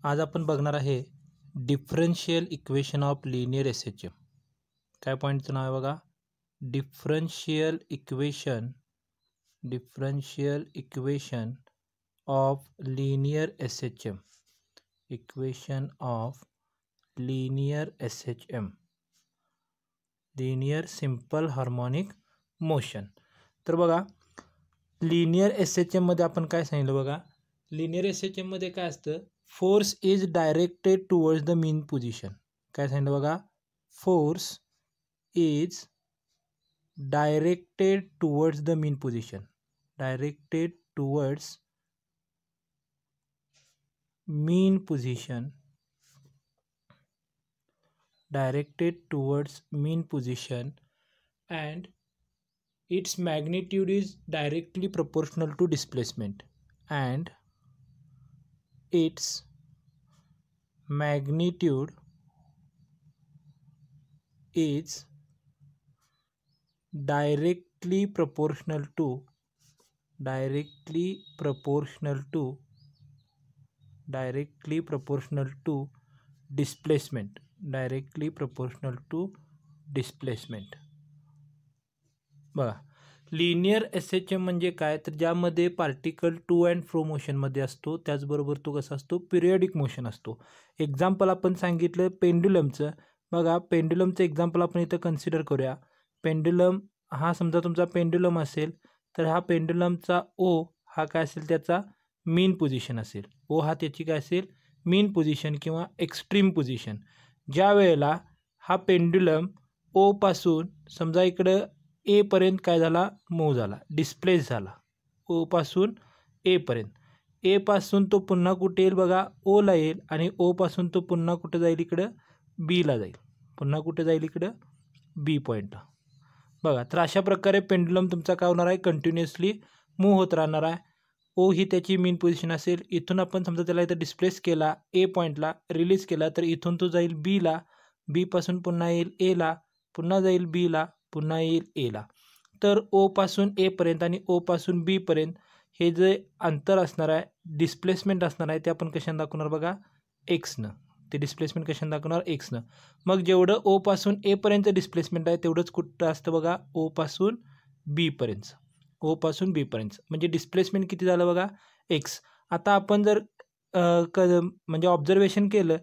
आज आपण बघणार आहे differential equation of linear S H M. काय पॉईंटचं नाव आहे बघा, differential equation of linear S H M. Equation of linear S H M, linear simple harmonic motion. तर बघा लिनियर एस एच एममध्ये आपण काय सांगितलं बघा, लिनियर एस एच एममध्ये काय असतं, force is directed towards the mean position. काय सांगितलं बघा, force is directed towards the mean position. Directed towards mean position. Directed towards mean position and its magnitude is directly proportional to displacement, and its magnitude is directly proportional to displacement. Directly proportional to displacement. बघा linear S H M म्हणजे काय, तर ज्यामध्ये particle two and फ्रो मोशनमध्ये असतो, त्याचबरोबर तो कसा असतो, पिरियडिक मोशन असतो. एक्झाम्पल आपण सांगितलं पेंड्युलमचं. बघा पेंड्युलमचं एक्झाम्पल आपण इथं कन्सिडर करूया. पेंड्युलम हा समजा तुमचा पेंड्युलम असेल, तर हा पेंड्युलमचा ओ हा काय असेल, त्याचा मीन पोझिशन असेल. ओ हा त्याची काय असेल, मीन पोझिशन किंवा एक्स्ट्रीम पोझिशन. ज्या वेळेला हा पेंड्युलम ओ पासून समजा इकडं ए पर्यंत काय झाला, मूव झाला, डिस्प्लेस झाला, ओ पासून ए पर्यंत. ए पासून तो पुन्हा कुठे येईल बघा, ओ ला येईल, आणि ओ पासून तो पुन्हा कुठे जाईल, इकडं बी ला जाईल. पुन्हा कुठे जाईल, इकडं बी पॉईंटला. बघा तर अशा प्रकारे पेंड्युलम तुमचा काय होणार आहे, कंटिन्युअसली मूव होत राहणार आहे. ओ ही त्याची मीन पोझिशन असेल. इथून आपण समजा त्याला इथं डिस्प्लेस केला, ए पॉईंटला रिलीज केला, तर इथून तो जाईल बी ला, बी पासून पुन्हा येईल ए ला, पुन्हा जाईल बी ला, पुन्हा येईल ए ला. तर ओ पासून ए पर्यंत आणि ओ पासून बी पर्यंत हे जे अंतर असणार आहे, डिस्प्लेसमेंट असणार आहे, ते आपण कशाने दाखवणार बघा, एक्सनं. ते डिस्प्लेसमेंट कशाने दाखवणार, एक्सनं. मग जेवढं ओ पासून ए पर्यंत डिस्प्लेसमेंट आहे, तेवढंच कुठं असतं बघा, ओ पासून बी पर्यंत. ओ पासून बी पर्यंत म्हणजे डिस्प्लेसमेंट किती झालं बघा, एक्स. आता आपण जर म्हणजे ऑब्झर्वेशन केलं,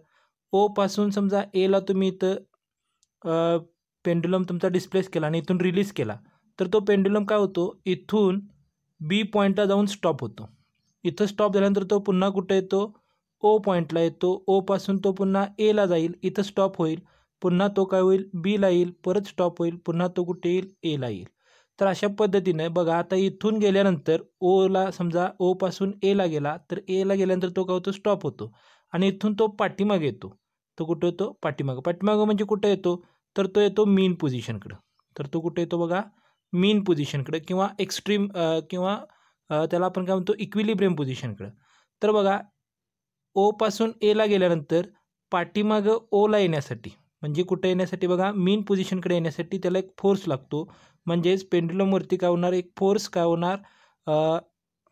ओ पासून समजा ए ला तुम्ही इथं पेंड्युलम तुमचा डिस्प्लेस केला आणि इथून रिलीज केला, तर तो पेंड्युलम काय होतो, इथून बी पॉईंटला जाऊन स्टॉप होतो. इथं स्टॉप झाल्यानंतर तो पुन्हा कुठे येतो, ओ पॉईंटला येतो. ओ पासून तो पुन्हा ए ला जाईल, इथं स्टॉप होईल, पुन्हा तो काय होईल, बी ला येईल, परत स्टॉप होईल, पुन्हा तो कुठे येईल, ए ला येईल. तर अशा पद्धतीने बघा, आता इथून गेल्यानंतर ओला समजा ओ पासून ए ला गेला, तर ए ला गेल्यानंतर तो काय होतो, स्टॉप होतो, आणि इथून तो पाठीमागे येतो. तो कुठं येतो, पाठीमागं म्हणजे कुठं येतो, तर तो येतो मीन पोझिशनकडं. तर तो कुठे येतो बघा, मीन पोझिशनकडे किंवा एक्स्ट्रीम किंवा त्याला आपण काय म्हणतो, इक्विलिब्रियम पोझिशनकडे. तर बघा ओ पासून ए ला गेल्यानंतर पाठीमागं ओ ला येण्यासाठी, म्हणजे कुठे येण्यासाठी बघा, मीन पोझिशनकडे येण्यासाठी त्याला एक फोर्स लागतो. म्हणजेच पेंड्युलमवरती काय होणार, एक फोर्स काय होणार,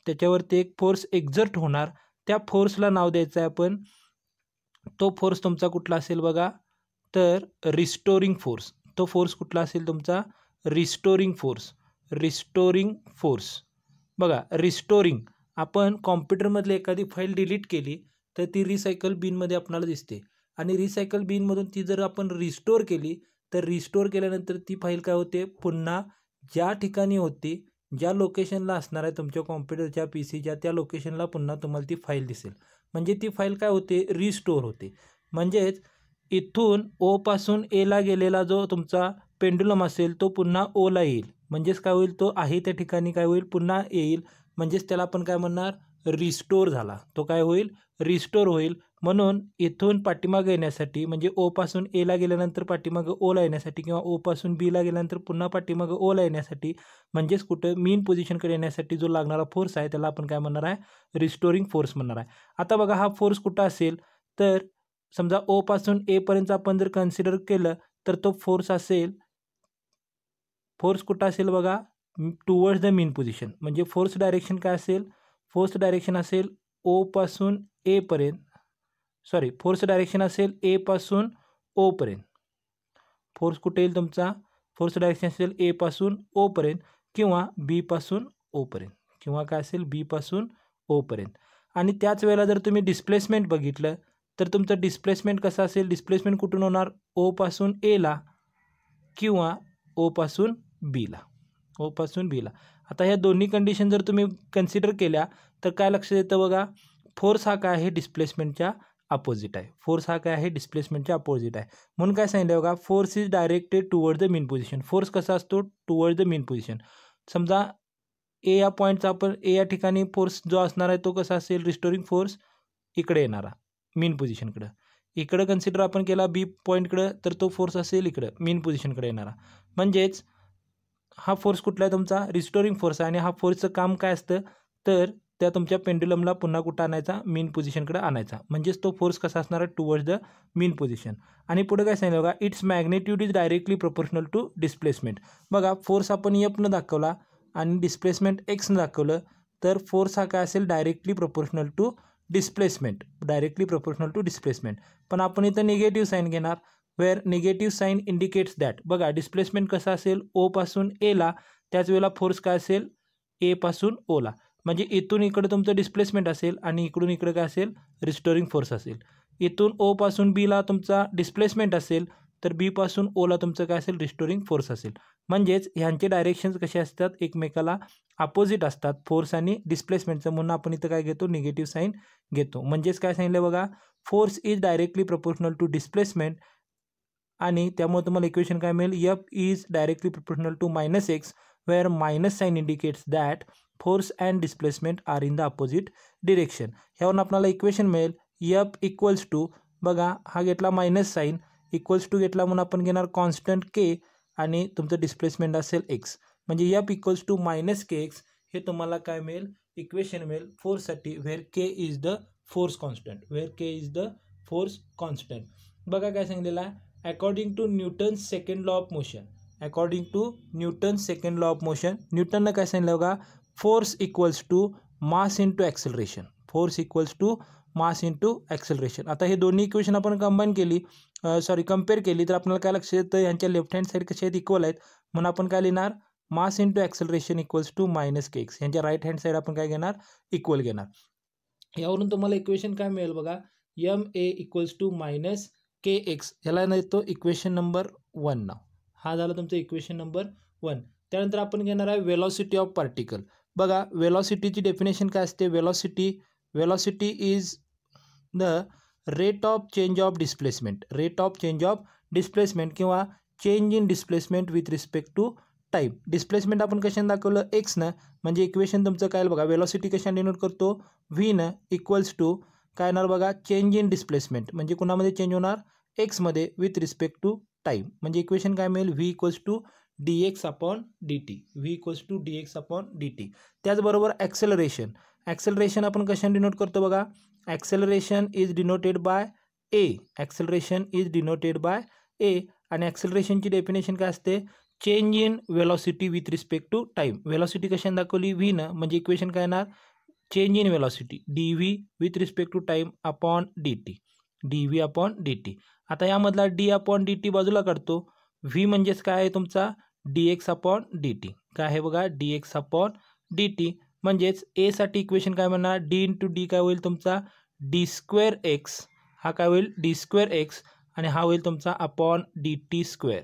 त्याच्यावरती एक फोर्स एक्झर्ट होणार. त्या फोर्सला नाव द्यायचं आहे आपण. तो फोर्स तुमचा कुठला असेल बघा, तर रिस्टोरिंग फोर्स. तो फोर्स कुठला असेल तुमचा, रिस्टोरिंग फोर्स. बघा रिस्टोरिंग, आपण कॉम्प्युटरमधली एखादी फाईल डिलीट केली, तर ती रिसायकल बिनमध्ये आपल्याला दिसते, आणि रिसायकल बिनमधून ती जर आपण रिस्टोर केली, तर रिस्टोर केल्यानंतर ती फाईल काय होते, पुन्हा ज्या ठिकाणी होती, ज्या लोकेशनला असणार आहे तुमच्या कॉम्प्युटरच्या पीसीच्या, त्या लोकेशनला पुन्हा तुम्हाला ती फाईल दिसेल. म्हणजे ती फाईल काय होते, रिस्टोर होते. म्हणजेच इथून ओ पासून ए ला गेलेला जो तुमचा पेंड्युलम असेल, तो पुन्हा ओ ला येईल. म्हणजेच काय होईल, तो आहे त्या ठिकाणी काय होईल, पुन्हा येईल. म्हणजेच त्याला आपण काय म्हणणार, रिस्टोर झाला. तो काय होईल, रिस्टोर होईल. म्हणून इथून पाठीमागे येण्यासाठी, म्हणजे ओ पासून ए ला गेल्यानंतर पाठीमागं ओ ला येण्यासाठी, किंवा ओ पासून बी ला गेल्यानंतर पुन्हा पाठीमागं ओ ला येण्यासाठी, म्हणजेच कुठं मीन पोझिशनकडे येण्यासाठी जो लागणारा फोर्स आहे, त्याला आपण काय म्हणणार आहे, रिस्टोरिंग फोर्स म्हणणार आहे. आता बघा हा फोर्स कुठं असेल, तर समजा ओ पासून ए पर्यंत आपण जर कन्सिडर केलं, तर तो फोर्स असेल, फोर्स कुठं असेल बघा, टुवर्ड्स द मीन पोझिशन. म्हणजे फोर्स डायरेक्शन काय असेल, फोर्स डायरेक्शन असेल ओ पासून ए पर्यंत, सॉरी फोर्स डायरेक्शन असेल ए पासून ओ पर्यंत, फोर्स कुठे येईल तुमचा, फोर्स डायरेक्शन असेल ए पासून ओ पर्यंत किंवा बी पासून ओ पर्यंत, किंवा काय असेल बी पासून ओ पर्यंत. आणि त्याच वेळेला जर तुम्ही डिस्प्लेसमेंट बघितलं तर तुमचं डिस्प्लेसमेंट कसं असेल, डिस्प्लेसमेंट कुठून होणार, ओ पासून एला किंवा ओ पासून बीला, ओ पासून बीला. आता ह्या दोन्ही कंडिशन जर तुम्ही कन्सिडर केल्या तर काय लक्षात येतं बघा, फोर्स हा काय आहे, डिस्प्लेसमेंटच्या अपोजिट आहे. फोर्स हा काय आहे, डिस्प्लेसमेंटच्या अपोजिट आहे. म्हणून काय सांगितलं बघा, force is directed toward the mean position. Force कसा असतो, टुवर्ड द मीन पोझिशन. समजा ए या पॉईंटचा आपण ए या ठिकाणी फोर्स जो असणार आहे तो कसा असेल, रिस्टोरिंग फोर्स इकडे येणारा मीन पोझिशनकडं. इकडं कन्सिडर आपण केला बी पॉईंटकडं तर तो फोर्स असेल इकडं मीन पोझिशनकडे येणारा. म्हणजेच हा फोर्स कुठला आहे तुमचा, रिस्टोरिंग फोर्स आहे. आणि हा फोर्सचं काम काय असतं तर त्या तुमच्या पेंड्युलमला पुन्हा कुठं आणायचा, मीन पोझिशनकडे आणायचा. म्हणजेच तो फोर्स कसा असणार आहे, टुवर्ड्स द मीन पोझिशन. आणि पुढे काय सांगितलं बघा, it's magnitude is directly proportional to displacement. बघा फोर्स आपण एफनं दाखवला आणि डिस्प्लेसमेंट एक्सनं दाखवलं तर फोर्स हा काय असेल, directly proportional to displacement, directly proportional to displacement. पण आपण इथं निगेटिव्ह साईन घेणार, where negative sign indicates that. बघा डिस्प्लेसमेंट कसा असेल, ओ पासून एला, त्याच वेळेला फोर्स काय असेल, ए पासून ओला. म्हणजे इथून इकडे तुमचं डिस्प्लेसमेंट असेल आणि इकडून इकडे काय असेल, रिस्टोरिंग फोर्स असेल. इथून ओ पासून बीला तुमचा डिस्प्लेसमेंट असेल तर बी पासून ओला तुमचं काय असेल, रिस्टोरिंग फोर्स असेल. म्हणजेच ह्यांचे डायरेक्शन्स कसे असतात, एकमेकाला अपोजिट असतात फोर्स आणि डिस्प्लेसमेंटचं. म्हणून आपण इथं काय घेतो, निगेटिव्ह साईन घेतो. म्हणजेच काय सांगितलं बघा, force is directly proportional to displacement. आणि त्यामुळे तुम्हाला इक्वेशन काय मिळेल, f is directly proportional to minus x, where minus sign indicates that force and displacement are in the opposite direction. ह्यावरून आपल्याला इक्वेशन मिळेल एफ इक्वल्स टू, बघा हा घेतला मायनस साईन, इक्वल्स टू घेतला म्हणून आपण घेणार कॉन्स्टंट के आणि तुमचं डिस्प्लेसमेंट असेल एक्स. म्हणजे f equals to minus k x हे तुम्हाला काय मिळेल, इक्वेशन मिळेल फोर्ससाठी, where k is the force constant, where k is the force constant. बघा काय सांगितलेलं आहे, according to Newton's second law of motion, according to Newton's second law of motion, न्यूटननं काय सांगितलं बघा, force equals to mass into acceleration, force equals to mass into acceleration. आता हे दोन्ही इक्वेशन आपण कंबाईन केली, कम्पेअर केली तर आपल्याला काय लक्षात येतं, यांच्या लेफ्ट हँड साईड कसे आहेत, इक्वल आहेत. म्हणून आपण काय लिहिणार, mass into acceleration equals to minus k x. यांच्या राईट हँड साईड आपण काय घेणार, इक्वल घेणार. यावरून तुम्हाला इक्वेशन काय मिळेल बघा, m a equals to minus k x, ह्याला येतो इक्वेशन नंबर 1 नाव. हा झाला तुमचं इक्वेशन नंबर 1. त्यानंतर आपण घेणार आहे वेलॉसिटी ऑफ पार्टिकल. बघा वेलॉसिटीची डेफिनेशन काय असते, velocity is the rate of change of displacement, rate of change of displacement किंवा change in displacement with respect to time. Displacement आपण कशाने दाखवलं, एक्सनं. म्हणजे इक्वेशन तुमचं काय बघा, वेलॉसिटी कशाने डिनोट करतो, व्हीनं, इक्वल्स टू काय येणार बघा, चेंज इन डिस्प्लेसमेंट म्हणजे कुणामध्ये चेंज होणार, एक्समध्ये विथ रिस्पेक्ट टू टाईम. म्हणजे इक्वेशन काय मिळेल, v equals to d x upon d t, v equals to d x upon d t. त्याचबरोबर ॲक्सेलरेशन आपण कशाने डिनोट करतो बघा, acceleration is denoted by a, acceleration is denoted by a. आणि ॲक्सेलरेशनची डेफिनेशन काय असते, change in velocity with respect to time. Velocity कशाने दाखवली, व्हीनं. म्हणजे इक्वेशन काय येणार, change in velocity D V with respect to time upon d t, d v upon d t. आता यामधला डी अपॉन डी टी बाजूला काढतो, व्ही म्हणजेच काय आहे तुमचा D x upon d T. काय आहे बघा, D x upon d T. म्हणजेच एसाठी इक्वेशन काय म्हणणार, डी इंटू डी काय होईल तुमचा डी स्क्वेअर एक्स, हा काय होईल डी स्क्वेअर एक्स, आणि हा होईल तुमचा upon d t square,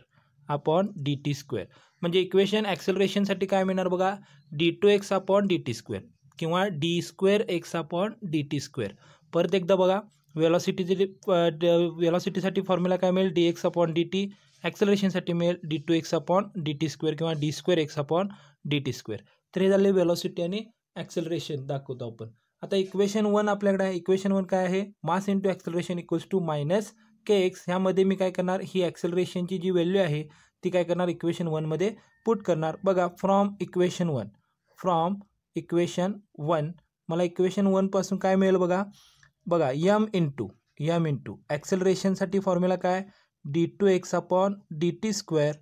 upon d t square. म्हणजे इक्वेशन ॲक्सेलरेशनसाठी काय मिळणार बघा, d two x upon d t square किंवा d square x upon d t square. परत एकदा बघा, वेलॉसिटीसाठी फॉर्म्युला काय मिळेल, d x upon d t. ॲक्सेलरेशनसाठी मिळेल d two x upon d t square किंवा d square x upon d t square. तर हे झाले वेलॉसिटी आणि ॲक्सेलरेशन दाखवतो आपण. आता इक्वेशन 1 आपल्याकडे आहे. इक्वेशन 1 काय आहे, mass into acceleration equals to minus k x. ह्यामध्ये मी काय करणार, ही ॲक्सेलरेशनची जी व्हॅल्यू आहे ती काय करणार, इक्वेशन 1 मध्ये पुट करणार. बघा फ्रॉम इक्वेशन 1 मला इक्वेशन 1 पासून काय मिळेल बघा एम इंटू ॲक्सेलरेशनसाठी फॉर्म्युला काय, d two x upon d t square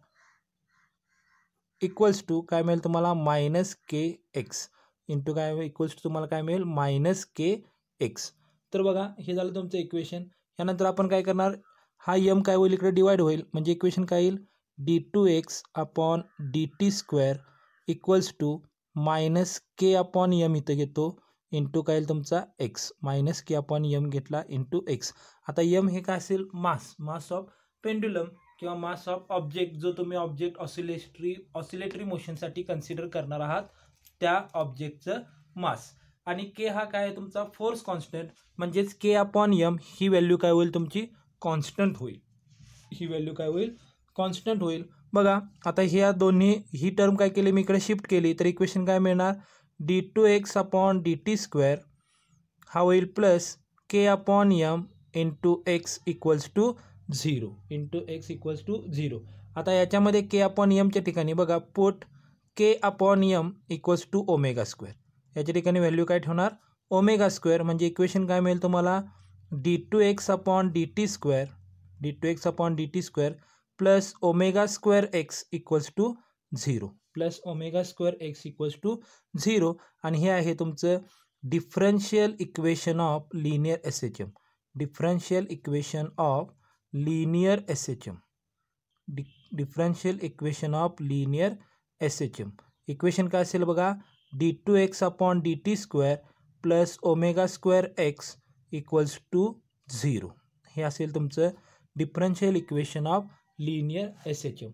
equals to काय मिळेल तुम्हाला मायनस के एक्स इंटू काय इक्वल्स टू तुम्हाला काय मिळेल मायनस के एक्स. तर बघा हे झालं तुमचं इक्वेशन. यानंतर आपण काय करणार, हा यम काय होईल इकडे डिवाइड होईल, म्हणजे इक्वेशन काय येईल d2x upon dt square equals to minus k upon m इथं घेतो इंटू काय येईल तुमचा x, minus k upon m घेतला इंटू एक्स. आता यम हे काय असेल मास ऑफ पेंड्युलम किंवा मास ऑफ ऑब्जेक्ट, जो तुम्ही ऑब्जेक्ट ऑसिलेटरी मोशनसाठी कन्सिडर करणार आहात त्या ऑब्जेक्टचं मास. आणि के हा काय आहे तुमचा फोर्स कॉन्स्टंट, म्हणजेच के अपॉन यम ही व्हॅल्यू काय होईल तुमची कॉन्स्टंट होईल, ही व्हॅल्यू काय होईल कॉन्स्टंट होईल. बघा आता ह्या दोन्ही ही टर्म काय केली मी इकडे शिफ्ट केली, तर इक्वेशन काय मिळणार d2x अपॉन dt स्क्वेअर हा होईल plus k upon m into x equals to 0 into x equals to 0. आता याच्यामध्ये के अपॉन यमच्या ठिकाणी बघा put k upon m equals to omega square, याच्या ठिकाणी व्हॅल्यू काय ठेवणार ओमेगा स्क्वेअर, म्हणजे इक्वेशन काय मिळेल तुम्हाला d2x upon dt square plus omega square x equals to 0, plus omega square x equals to 0. आणि हे आहे तुमचं differential equation of linear SHM, differential equation of linear SHM, differential equation of linear SHM. Equation काय असेल बघा d2x upon dt square plus omega square x equals to 0, हे असेल तुमचं differential equation of linear SHM.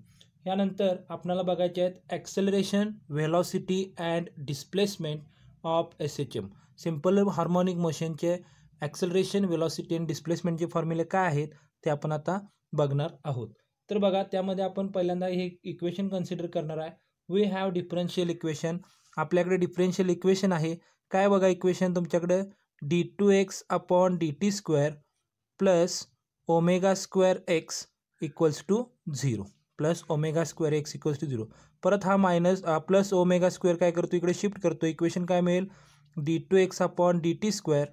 यानंतर आपल्याला बघायचे आहेत acceleration, velocity and displacement of SHM. Simple harmonic मोशनचे ॲक्सेलरेशन, व्हेलॉसिटी अँड डिस्प्लेसमेंटचे फॉर्म्युले काय आहेत ते आपण आता बघणार आहोत. तर बघा त्यामध्ये आपण पहिल्यांदा हे इक्वेशन कन्सिडर करणार आहे. वी हॅव डिफरन्शियल इक्वेशन, आपल्याकडे डिफरन्शियल इक्वेशन आहे. काय बघा इक्वेशन तुमच्याकडे d2x upon dt square plus omega square x equals to 0, plus omega square x equals to 0. परत हा मायनस प्लस ओमेगा स्क्वेअर काय करतो इकडे शिफ्ट करतो, इक्वेशन काय मिळेल d2x upon dt square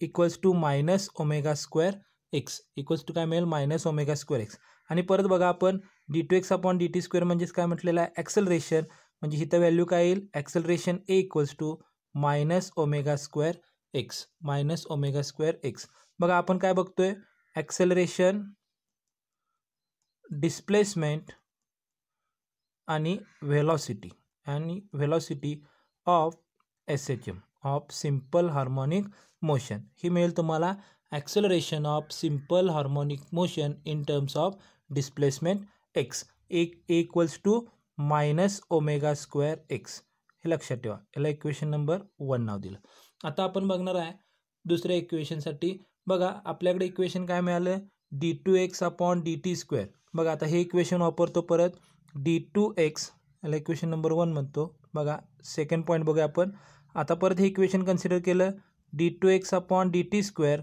equals to minus omega square x equals to काय मिळेल मायनस ओमेगा स्क्वेअर एक्स. आणि परत बघा आपण d2x अपॉन dt स्क्वेअर म्हणजेच काय म्हटलेलं आहे ॲक्सेलरेशन, म्हणजे इथं व्हॅल्यू काय येईल acceleration a equals to minus omega square x, minus omega square x. बघा आपण काय बघतोय ॲक्सेलरेशन, डिस्प्लेसमेंट आणि velocity of SHM, of simple harmonic motion. ही मिळेल तुम्हाला acceleration of simple harmonic motion in terms of displacement x equals to minus omega square x. हे लक्षात ठेवा, याला इक्वेशन नंबर 1 नाव दिलं. आता आपण बघणार आहे दुसऱ्या इक्वेशनसाठी. बघा आपल्याकडे इक्वेशन काय मिळालं d2x अपॉन dt स्क्वेअर. बघा आता हे इक्वेशन वापरतो परत d2x, याला इक्वेशन नंबर 1 म्हणतो. बघा सेकंड पॉईंट बघूया आपण. आता परत हे इक्वेशन कन्सिडर केलं d2x upon dt square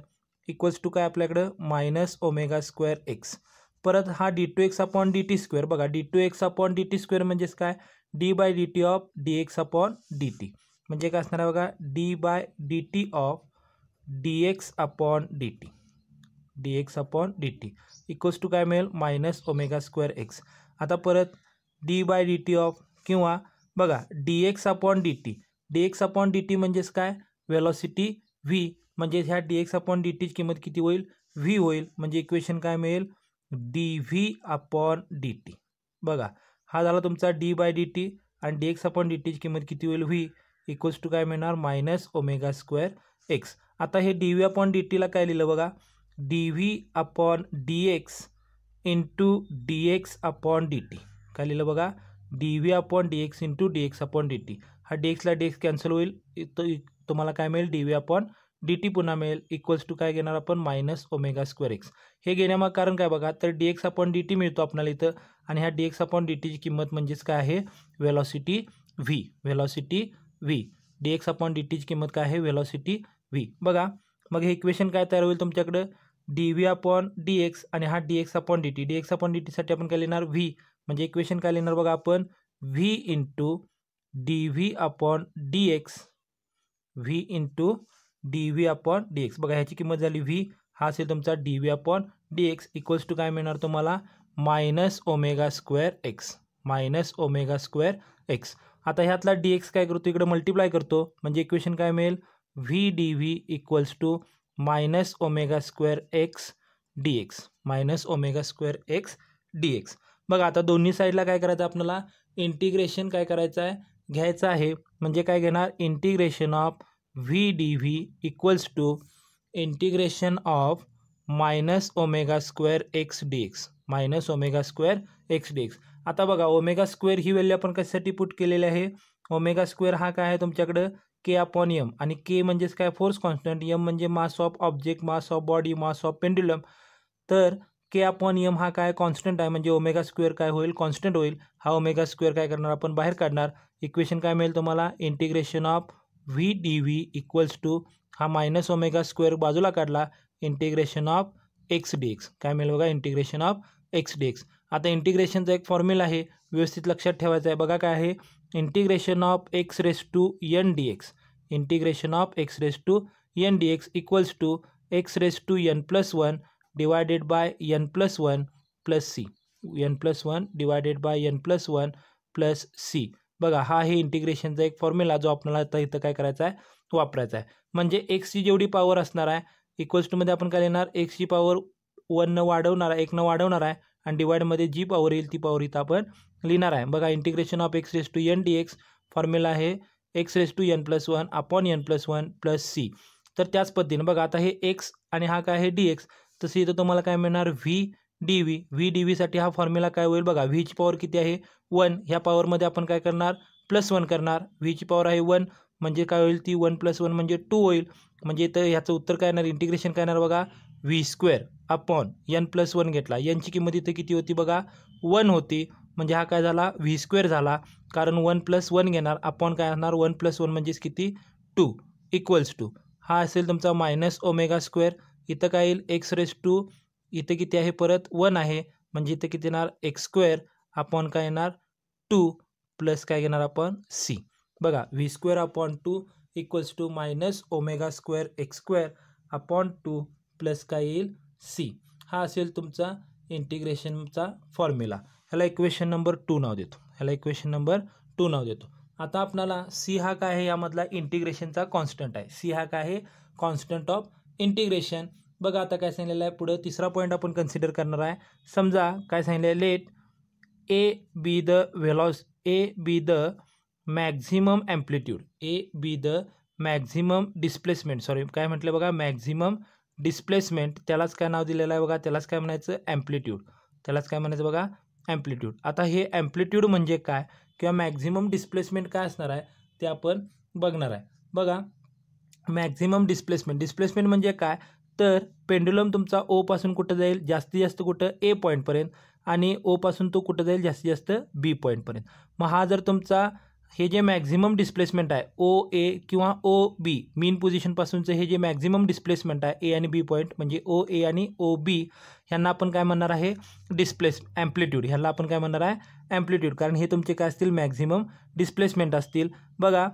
equals to काय आपल्याकडं मायनस ओमेगा स्क्वेअर एक्स. परत हा d2x अपॉन dt स्क्वेअर, बघा d2x अपॉन dt स्क्वेअर म्हणजेच काय d by dt of dx upon dt, म्हणजे काय असणार आहे बघा d by dt of dx upon dt equals to काय मिळेल मायनस ओमेगा स्क्वेअर एक्स. आता परत d बाय dt ऑफ किंवा बघा dx अपॉन dt म्हणजेच काय वेलॉसिटी v, म्हणजे ह्या dx अपॉन dt ची किंमत किती होईल v होईल, म्हणजे इक्वेशन काय मिळेल dv अपॉन dt. बघा हा झाला तुमचा d बाय dt आणि dx अपॉन dt ची किंमत किती होईल v इक्वल्स टू काय मिळणार मायनस ओमेगा स्क्वेअर एक्स. आता हे dv अपॉन dt ला काय लिहिलं बघा dv upon dx into dx upon dt, काय लिहिलं बघा dv upon dx into dx upon dt. हा dx ला dx कॅन्सल होईल, तुम्हाला काय मिळेल dv अपॉन dt पुन्हा मिळेल इक्वल्स टू काय घेणार आपण मायनस ओमेगा स्क्वेअर एक्स. हे घेण्यामाग कारण काय बघा तर dx अपॉन dt मिळतो आपल्याला इथं, आणि ह्या dx अपॉन dt ची किंमत म्हणजेच काय आहे velocity v, dx upon dt ची किंमत काय आहे वेलॉसिटी v. बघा मग हे इक्वेशन काय तयार होईल तुमच्याकडं dv अपॉन dx आणि हा dx अपॉन dt साठी आपण काय लिहिणार v, म्हणजे इक्वेशन काय लिहिणार बघा आपण v into dv upon dv upon dx. बघा ह्याची किंमत झाली v, हा असेल तुमचा dv upon dx equals to काय मिळणार तुम्हाला मायनस ओमेगा स्क्वेअर एक्स. आता ह्यातला dx काय करतो इकडे मल्टिप्लाय करतो, म्हणजे इक्वेशन काय मिळेल v d v equals to minus omega square x d x, minus omega square x d x. बघा आता दोन्ही साईडला काय करायचं आपल्याला इंटिग्रेशन काय करायचं आहे घ्यायचं आहे. म्हणजे काय घेणार integration of v d v equals to integration of minus omega square x d x, minus omega square x d x. आता बघा ओमेगा स्क्वेअर ही व्हॅल्यू आपण कशासाठी पुट केलेली आहे. ओमेगा स्क्वेअर हा काय आहे तुमच्याकडं के अपॉन एम, आणि के म्हणजेच काय फोर्स कॉन्स्टंट, एम म्हणजे mass of object, mass of body, mass of pendulum. तर के अपॉन एम हा काय कॉन्स्टंट आहे, म्हणजे ओमेगा स्क्वेअर काय होईल कॉन्स्टंट होईल. हा ओमेगा स्क्वेअर काय करणार आपण बाहेर काढणार. इक्वेशन काय मिळेल तुम्हाला integration of v d v equals to हा मायनस ओमेगा स्क्वेअर बाजूला काढला integration of x d x. काय मिळेल बघा integration of x d x. आता इंटिग्रेशनचा एक फॉर्म्युला आहे व्यवस्थित लक्षात ठेवायचा आहे. बघा काय आहे integration of x raise to n d x, integration of x raise to n d x equals to x raise to n plus one divided by n plus one plus c, n plus one divided by n plus one plus c. बघा हा आहे इंटिग्रेशनचा एक formula जो आपल्याला आता इथं काय करायचा आहे वापरायचा आहे. म्हणजे एक्सची जेवढी पॉवर असणार आहे इक्वल्स टूमध्ये आपण काय लिहिणार एक्सची पॉवर 1 वाढवणार आहे, 1 वाढवणार आहे, आणि डिवाइडमध्ये जी पॉवर येईल ती पॉवर इथं आपण लिहिणार आहे. बघा integration of x raise to n d x formula आहे x raise to n plus one upon n plus one plus c. तर त्याच पद्धतीने बघा आता हे एक्स आणि हा काय आहे डी एक्स, तसं इथं तुम्हाला काय मिळणार V d V. V D व्हीसाठी हा फॉर्म्युला काय होईल बघा व्हीची पॉवर किती आहे 1, ह्या पॉवरमध्ये आपण काय करणार +1 करणार. व्हीची पॉवर आहे 1 म्हणजे काय होईल ती 1 + 1 म्हणजे 2 होईल. म्हणजे इथं ह्याचं उत्तर काय येणार इंटिग्रेशन काय येणार बघा v square upon n plus one घेतला. एनची किंमत इथं किती होती बघा 1 होती. म्हणजे हा काय झाला व्ही स्क्वेअर झाला, कारण 1 + 1 घेणार अपॉन काय असणार 1 + 1 म्हणजेच किती 2 इक्वल्स टू हा असेल तुमचा मायनस ओमेगा स्क्वेअर. इथं काय येईल एक्स रेस टू इथं किती आहे परत 1 आहे, म्हणजे इथं किती येणार एक्स स्क्वेअर अपॉन काय येणार 2 प्लस काय घेणार आपण सी. बघा v square upon 2 equals to minus omega square x square upon 2 plus काय येईल सी. हा असेल तुमचा इंटिग्रेशनचा फॉर्म्युला. ह्याला इक्वेशन नंबर 2 नाव देतो, ह्याला इक्वेशन नंबर 2 नाव देतो. आता आपल्याला सी हा काय आहे यामधला इंटिग्रेशनचा कॉन्स्टंट आहे. सी हा काय आहे कॉन्स्टंट ऑफ इंटिग्रेशन. बघा आता काय सांगितलेलं आहे पुढं तिसरा पॉईंट आपण कन्सिडर करणार आहे. समजा काय सांगितलं आहे let a be the maximum amplitude, a be the maximum displacement, sorry काय म्हटलं बघा मॅक्झिमम डिस्प्लेसमेंट, त्यालाच काय नाव दिलेलं आहे बघा त्यालाच काय म्हणायचं ॲम्प्लिट्यूड, त्यालाच काय म्हणायचं बघा ॲम्प्लिट्यूड. आता हे ॲम्प्लिट्यूड म्हणजे काय किंवा मॅक्झिमम डिस्प्लेसमेंट काय असणार आहे ते आपण बघणार आहे. बघा मॅक्झिमम डिस्प्लेसमेंट म्हणजे काय तर पेंडुलम तुमचा ओपासून कुठं जाईल जास्तीत जास्त कुठं ए पॉईंटपर्यंत, आणि ओपासून तो कुठं जाईल जास्तीत जास्त बी पॉईंटपर्यंत. मग हा जर तुमचा हे जे मॅक्झिमम डिस्प्लेसमेंट आहे ओ ए किंवा ओ बी मीन पोझिशनपासूनचं हे जे मॅक्झिमम डिस्प्लेसमेंट आहे ए आणि बी पॉईंट म्हणजे ओ ए आणि ओ बी ह्यांना आपण काय म्हणणार आहे ॲम्प्लिट्यूड, ह्याला आपण काय म्हणणार आहे ॲम्प्लिट्यूड, कारण हे तुमचे काय असतील मॅक्झिमम डिस्प्लेसमेंट असतील. बघा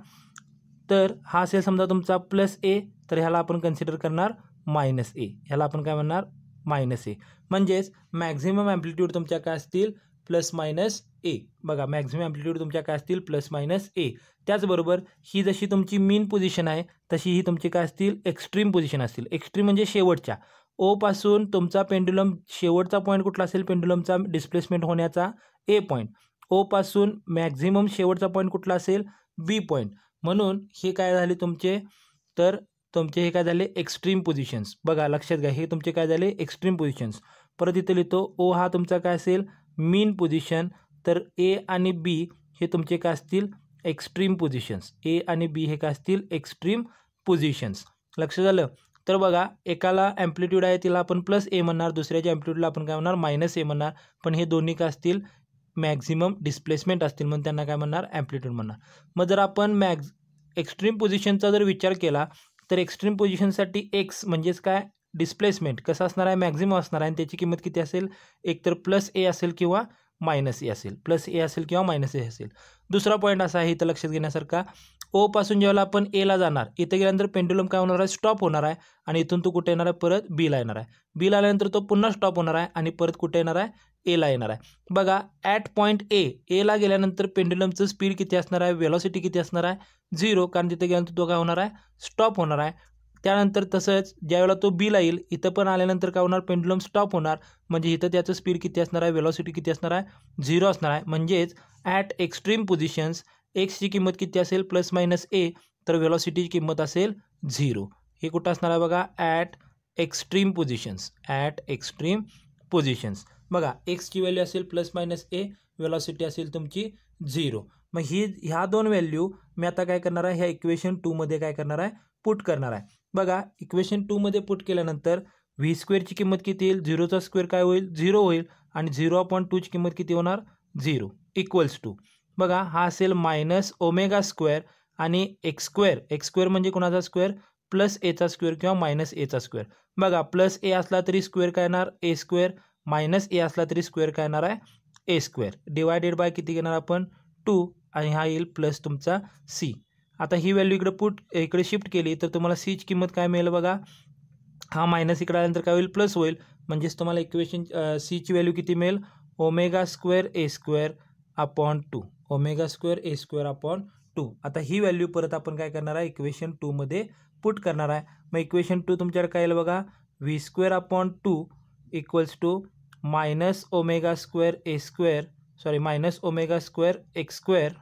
तर हा असेल समजा तुमचा +a, तर ह्याला आपण कन्सिडर करणार -a, ह्याला आपण काय म्हणणार -a. म्हणजेच मॅक्झिमम ॲम्प्लिट्यूड तुमच्या काय असतील +-a. बघा मॅक्झिमम ॲम्प्लिट्यूड तुमच्या काय असतील +-a. त्याचबरोबर ही जशी तुमची मीन पोझिशन आहे तशी ही तुमची काय असतील एक्स्ट्रीम पोझिशन असतील. एक्स्ट्रीम म्हणजे शेवटच्या ओपासून तुमचा पेंडुलम शेवटचा पॉईंट कुठला असेल पेंडुलमचा डिस्प्लेसमेंट होण्याचा ए पॉईंट, ओपासून मॅक्झिमम शेवटचा पॉईंट कुठला असेल बी पॉईंट. म्हणून हे काय झाले तुमचे तर तुमचे हे काय झाले एक्स्ट्रीम पोझिशन्स. बघा लक्षात घ्या हे तुमचे काय झाले एक्स्ट्रीम पोझिशन्स. परत इथे लिहितो ओ हा तुमचा काय असेल मीन पोझिशन, तर ए आणि बी हे तुमचे काय असतील एक्स्ट्रीम पोझिशन्स. ए आणि बी हे काय असतील एक्स्ट्रीम पोझिशन्स. लक्ष झालं. तर बघा एकाला ॲम्प्लिट्यूड आहे तिला आपण +a म्हणणार, दुसऱ्याच्या ॲम्प्लिट्यूडला आपण काय म्हणणार -a म्हणणार, पण हे दोन्ही काय असतील मॅक्झिमम डिस्प्लेसमेंट असतील म्हणून त्यांना काय म्हणणार ॲम्प्लिट्यूड म्हणणार. मग जर आपण एक्स्ट्रीम पोझिशनचा जर विचार केला तर एक्स्ट्रीम पोझिशनसाठी एक्स म्हणजेच काय डिस्प्लेसमेंट कसं असणार आहे मॅक्झिमम असणार आहे, आणि त्याची किंमत किती असेल एकतर +a असेल किंवा -a असेल, +a असेल किंवा -a असेल. दुसरा पॉईंट असा आहे इथं लक्षात घेण्यासारखा ओ पासून ज्यावेळेला आपण एला जाणार, इथे गेल्यानंतर पेंडुलम काय होणार आहे, स्टॉप होणार आहे आणि इथून तो कुठे येणार आहे, परत बीला येणार आहे. बीला आल्यानंतर तो पुन्हा स्टॉप होणार आहे आणि परत कुठे येणार आहे, एला येणार आहे. बघा ॲट पॉईंट एला गेल्यानंतर पेंडुलमचं स्पीड किती असणार आहे, वेलॉसिटी किती असणार आहे, 0, कारण तिथे गेल्यानंतर तो काय होणार आहे, स्टॉप होणार आहे. त्यानंतर तसंच ज्यावेळेला तो बीला येईल, इथं पण आल्यानंतर काय होणार, पेंडुलम स्टॉप होणार, म्हणजे इथं त्याचं स्पीड किती असणार आहे, वेलॉसिटी किती असणार आहे, 0 असणार आहे. म्हणजेच ॲट एक्स्ट्रीम पोझिशन्स एक्सची किंमत किती असेल, प्लस मायनस ए, तर वेलॉसिटीची किंमत असेल 0. हे कुठं असणार आहे बघा, at extreme positions, at extreme positions. बघा एक्सची व्हॅल्यू असेल प्लस मायनस ए, वेलॉसिटी असेल तुमची 0. मग ह्या दोन व्हॅल्यू मी आता काय करणार आहे, ह्या इक्वेशन 2 मध्ये काय करणार आहे, पुट करणार आहे. बघा इक्वेशन 2 मध्ये पुट केल्यानंतर व्ही स्क्वेअरची किंमत किती येईल, 0चा स्क्वेअर काय होईल, 0 होईल आणि 0/2 ची किंमत किती होणार, 0 इक्वल्स टू. बघा हा असेल मायनस ओमेगा स्क्वेअर आणि एक्स स्क्वेअर म्हणजे कोणाचा स्क्वेअर, प्लस एचा स्क्वेअर किंवा मायनस एचा स्क्वेअर. बघा प्लस ए असला तरी स्क्वेअर काय येणार, ए स्क्वेअर, मायनस ए असला तरी स्क्वेअर काय येणार आहे, ए स्क्वेअर, डिवायडेड बाय किती घेणार आपण, 2 आणि हा येईल प्लस तुमचा सी. आता ही व्हॅल्यू इकडे शिफ्ट केली तर तुम्हाला सीची किंमत काय मिळेल बघा, हा मायनस इकडे आल्यानंतर काय होईल, प्लस होईल. म्हणजेच तुम्हाला इक्वेशन सीची व्हॅल्यू किती मिळेल, omega square a square upon 2, omega square a square upon 2. आता ही व्हॅल्यू परत आपण काय करणार आहे, इक्वेशन 2 मध्ये पुट करणार आहे. मग इक्वेशन 2 तुमच्याकडे काय येईल बघा, v square upon 2 equals to minus omega square a square, sorry minus omega square x square.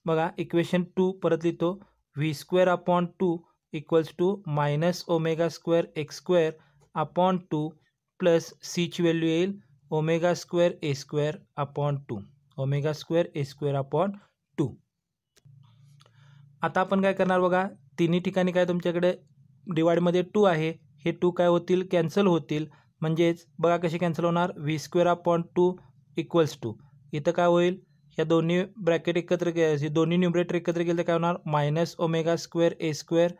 बघा इक्वेशन 2 परत लिहितो, v square upon 2 equals to minus omega square x square upon 2 plus सीची व्हॅल्यू येईल omega square a square upon 2, omega square a square upon 2. आता आपण काय करणार बघा, तिन्ही ठिकाणी काय तुमच्याकडे डिवाइडमध्ये 2 आहे, हे 2 काय होतील, कॅन्सल होतील. म्हणजेच बघा कसे कॅन्सल होणार, v square upon 2 equals to, इथं काय होईल, या दोन्ही ब्रॅकेट एकत्र दोन्ही न्यूमरेटर एकत्र केलं तर काय होणार, minus omega square a square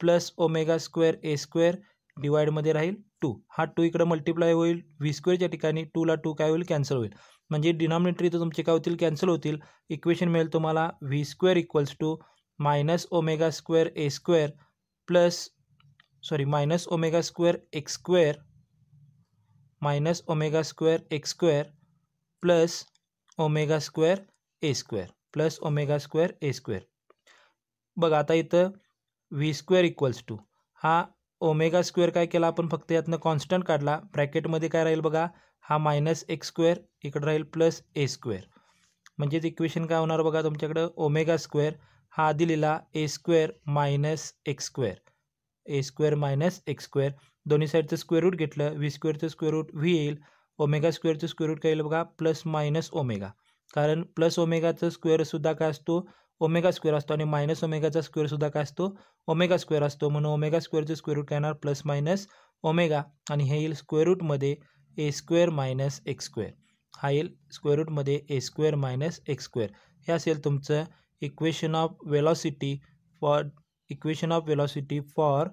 plus omega square a square डिवाइडमध्ये राहील 2. हा 2 इकडे मल्टिप्लाय होईल व्ही स्क्वेअरच्या ठिकाणी, 2ला 2 काय होईल, कॅन्सल होईल. म्हणजे डिनॉमिनेटर इथं तुमचे काय होतील, कॅन्सल होतील. इक्वेशन मिळेल तुम्हाला v square equals to minus omega square a square plus minus omega square x square minus omega square x square plus omega square a square plus omega square a square. बघा आता इथं v square equals to हा omega square काय केला आपण, फक्त यातनं constant काढला, ब्रॅकेटमध्ये काय राहील बघा, हा मायनस एक्स स्क्वेअर इकडे राहील प्लस ए स्क्वेअर. म्हणजेच इक्वेशन काय होणार बघा, तुमच्याकडं ओमेगा स्क्वेअर हा आधी लिहिला ए square minus x square, a square minus x square, दोन्ही साईडचं स्क्वेअर रूट घेतलं, व्ही स्क्वेअरचं स्क्वेअर रूट व्ही येईल, ओमेगा स्क्वेअरचं स्क्वेअर रूट काय येईल बघा, प्लस मायनस ओमेगा, कारण प्लस ओमेगाचं स्क्वेअरसुद्धा काय असतो, ओमेगा स्क्वेअर असतो आणि मायनस ओमेगाचा स्क्वेअरसुद्धा काय असतो, ओमेगा स्क्वेअर असतो. म्हणून ओमेगा स्क्वेअरचं स्क्वेअर रूट काय येणार, प्लस मायनस ओमेगा, आणि हे येईल स्क्वेअर रूटमध्ये ए स्क्वेअर मायनस एक्स स्क्वेअर, हा येईल स्क्वेअर रूटमध्ये ए स्क्वेअर मायनस एक्स स्क्वेअर. हे असेल तुमचं equation of velocity for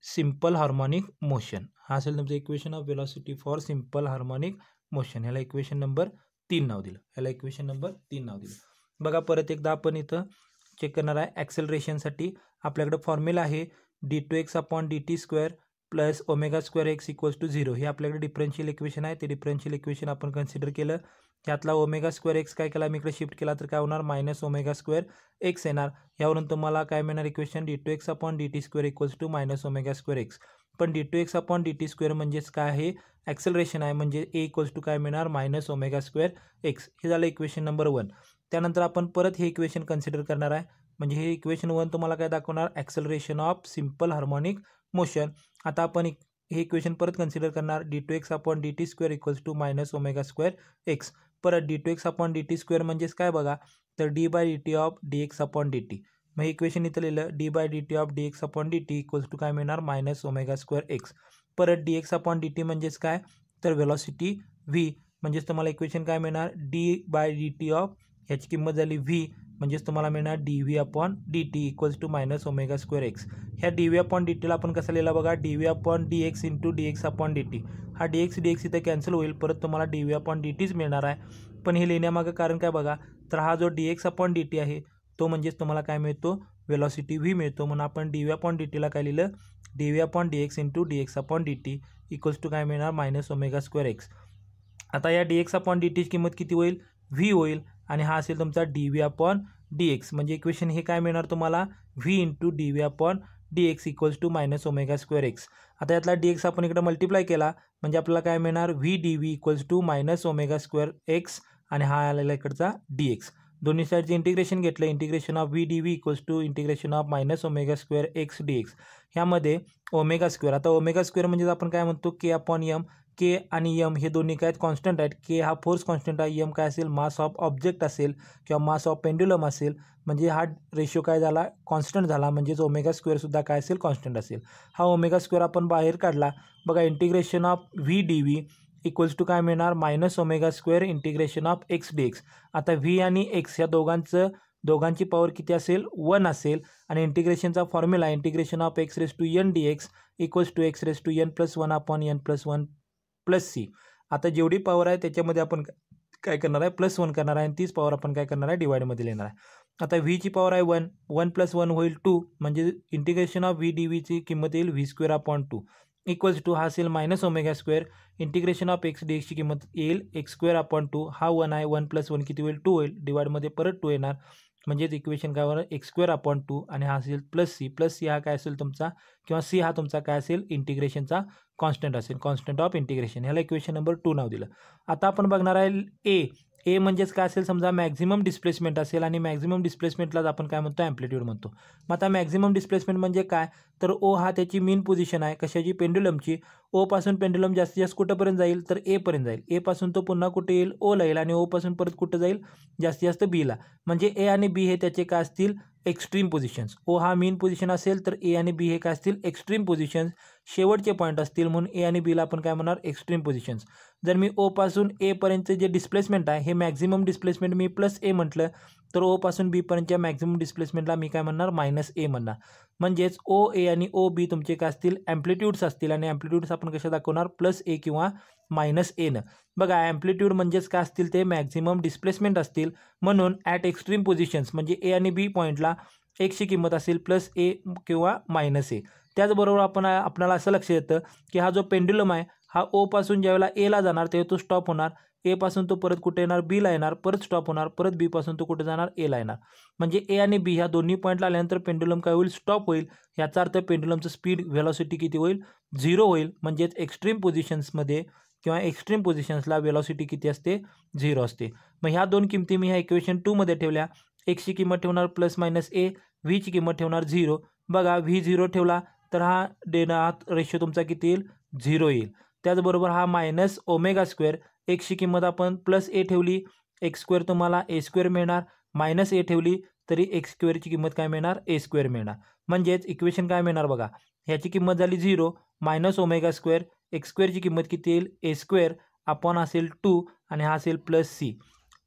simple harmonic motion. हा असेल तुमचं equation of velocity for simple harmonic motion. ह्याला इक्वेशन नंबर 3 नाव दिलं, बघा परत एकदा आपण इथं चेक करणार आहे. ॲक्सेलरेशनसाठी आपल्याकडे फॉर्म्युला आहे d2x upon dt square plus omega square x equals to 0. हे आपल्याकडे डिफरन्शियल इक्वेशन आहे, ते डिफरन्शियल इक्वेशन आपण कन्सिडर केलं. त्यातला ओमेगा स्क्वेअर एक्स काय केला, मी इकडे शिफ्ट केला तर काय होणार, मायनस ओमेगा स्क्वेअर एक्स येणार. यावरून तुम्हाला काय मिळणार, equation d2x upon dt square equals to minus omega square x. पण d2x अपॉन dt स्क्वेअर म्हणजेच काय आहे, ॲक्सेलरेशन आहे, म्हणजे ए इक्वल्स टू काय मिळणार, मायनस ओमेगा स्क्वेअर एक्स. हे झालं इक्वेशन नंबर 1. त्यानंतर आपण परत हे इक्वेशन कन्सिडर करणार आहे, म्हणजे हे इक्वेशन 1 तुम्हाला काय दाखवणार, acceleration of simple harmonic motion. आता आपण हे इक्वेशन परत कन्सिडर करणार, d2x upon dt square equals to minus omega square x. परत d2x अपॉन dt स्क्वेअर म्हणजेच काय बघा, तर d by dt of dx upon dt. मग इक्वेशन इथं लिहिलं d by dt of dx upon dt equals to काय मिळणार, मायनस ओमेगा स्क्वेअर एक्स. परत dx अपॉन dt म्हणजेच काय, तर वेलॉसिटी v, म्हणजेच तुम्हाला इक्वेशन काय मिळणार, d बाय dt ऑफ ह्याची किंमत झाली v, म्हणजेच तुम्हाला मिळणार dv upon dt equals to minus omega square x. ह्या dv अपॉन dtला आपण कसं लिहिला बघा, dv upon dx into dx upon dt. हा dx इथं कॅन्सल होईल, परत तुम्हाला dv अपॉन dtच मिळणार आहे. पण हे लिहिण्यामागं कारण काय बघा, तर हा जो dx/dt आहे तो म्हणजेच तुम्हाला काय मिळतो, वेलॉसिटी v मिळतो. म्हणून आपण dv/dt ला काय लिहिलं, dv/dx into dx/dt equals to काय मिळणार, -ω²x. आता या dx/dt ची किंमत किती होईल, v होईल आणि हा असेल तुमचा dv/dx. म्हणजे इक्वेशन हे काय मिळणार तुम्हाला, v into dv/dx equals to -ω²x. आता यातला dx आपण इकडे मल्टिप्लाय केला म्हणजे आपल्याला काय मिळणार, v dv equals to -ω²x आणि हा आलेला इकडचा dx. दोन्ही साईडचे इंटिग्रेशन घेतलं, integration of v dv equals to integration of -ω²x dx. ह्यामध्ये ω², आता ω² म्हणजे आपण काय म्हणतो k/m. के आणि एम हे दोन्ही काय कॉन्स्टंट आहेत. के हा फोर्स कॉन्स्टंट आहे, एम काय असेल, मास ऑफ ऑब्जेक्ट असेल किंवा मास ऑफ पेंड्युलम असेल. म्हणजे हा रेशो काय झाला, कॉन्स्टंट झाला. म्हणजेच ω² सुद्धा काय असेल, कॉन्स्टंट असेल. हा ω² आपण बाहेर काढला बघा, integration of v dv equals to काय मिळणार, -ω² इंटिग्रेशन ऑफ x dx. आता v आणि x या दोघांची पॉवर किती असेल, 1 असेल आणि इंटिग्रेशनचा formula integration of x⁻n dx equals to x⁻n+1/n+1 + c. आता जेवढी पॉवर आहे त्याच्यामध्ये आपण काय करणार आहे, +1 करणार आहे आणि तीच पॉवर आपण काय करणार आहे, डिवाइडमध्ये लिहिणार आहे. आता v ची पॉवर आहे 1, 1 + 1 होईल 2, म्हणजे इंटिग्रेशन ऑफ v dv ची किंमत येईल v²/2 इक्वल्स टू हा असेल -ω². इंटिग्रेशन ऑफ x dx ची किंमत येईल x²/2. हा 1 आहे, 1 + 1 किती होईल, 2 होईल. डिवाइडमध्ये परत 2 येणार, म्हणजेच इक्वेशन काय होणार, x²/2 आणि हा असेल +c हा काय असेल तुमचा, किंवा c हा तुमचा काय असेल, इंटिग्रेशनचा कॉन्स्टंट असेल, कॉन्स्टंट ऑफ इंटिग्रेशन. ह्याला इक्वेशन नंबर 2 नाव दिलं. आता आपण बघणार आहे ए म्हणजेच काय असेल, समजा मॅक्झिमम डिस्प्लेसमेंट असेल आणि मॅक्झिमम डिस्प्लेसमेंटलाच आपण काय म्हणतो, ॲम्प्लिट्यूड म्हणतो. मग आता मॅक्झिमम डिस्प्लेसमेंट म्हणजे काय, तर ओ हा त्याची मीन पोझिशन आहे, कशाची, पेंड्युलमची. ओ पासून पेंड्युलम जास्तीत जास्त कुठंपर्यंत जाईल, तर ए पर्यंत जाईल. ए पासून तो पुन्हा कुठे येईल, ओला येईल आणि ओ पासून परत कुठं जाईल, जास्तीत जास्त बीला. म्हणजे ए आणि बी हे त्याचे काय असतील, एक्स्ट्रीम पोझिशन्स. ओ हा मीन पोझिशन असेल तर ए आणि बी हे काय असतील, एक्स्ट्रीम पोझिशन्स, शेवटचे पॉईंट असतील. म्हणून ए आणि बीला आपण काय म्हणणार, एक्स्ट्रीम पोझिशन्स. जर मी ओ पासून ए पर्यंतचे जे डिस्प्लेसमेंट आहे हे मॅक्झिमम डिस्प्लेसमेंट मी +a म्हटलं, तर ओ पासून बी पर्यंतच्या मॅक्झिमम डिस्प्लेसमेंटला मी काय म्हणणार, -a म्हणणार. म्हणजेच ओ ए आणि ओ बी तुमचे काय असतील, ॲम्प्लिट्यूड्स असतील आणि ॲम्प्लिट्यूड्स आपण कशा दाखवणार, +a किंवा -a. बघा ॲम्प्लिट्यूड म्हणजेच काय असतील, ते मॅक्झिमम डिस्प्लेसमेंट असतील. म्हणून ॲट एक्स्ट्रीम पोझिशन्स म्हणजे ए आणि बी पॉईंटला एक्सची किंमत असेल +a किंवा -a. त्याचबरोबर आपल्याला असं लक्ष येतं की हा जो पेंड्युलम आहे हा ओ पासून ज्यावेळेला एला जाणार तेव्हा तो स्टॉप होणार, ए पासून तो परत कुठे येणार, बीला येणार, परत स्टॉप होणार, परत बी पासून तो कुठे जाणार, एला येणार. म्हणजे ए आणि बी ह्या दोन्ही पॉईंटला आल्यानंतर पेंड्युलम काय होईल, स्टॉप होईल. याचा अर्थ पेंड्युलमचं स्पीड, व्हेलॉसिटी किती होईल, 0 होईल. म्हणजेच एक्स्ट्रीम पोझिशन्समध्ये किंवा एक्स्ट्रीम पोझिशन्सला व्हेलॉसिटी किती असते, 0 असते. मग ह्या दोन किमती मी ह्या इक्वेशन 2 मध्ये ठेवल्या. एक्सची किंमत ठेवणार +-a, व्हीची किंमत ठेवणार 0. बघा व्ही 0 ठेवला तर हा रेशो तुमचा किती येईल, 0 येईल. त्याचबरोबर हा -ω², एक्सची किंमत आपण +a ठेवली, x² तुम्हाला a² मिळणार, -a ठेवली तरी x² ची किंमत काय मिळणार, a² मिळणार. म्हणजेच इक्वेशन काय मिळणार बघा, ह्याची किंमत झाली 0, -ω², x² ची किंमत किती येईल, a² आपण असेल 2 आणि हा असेल +c.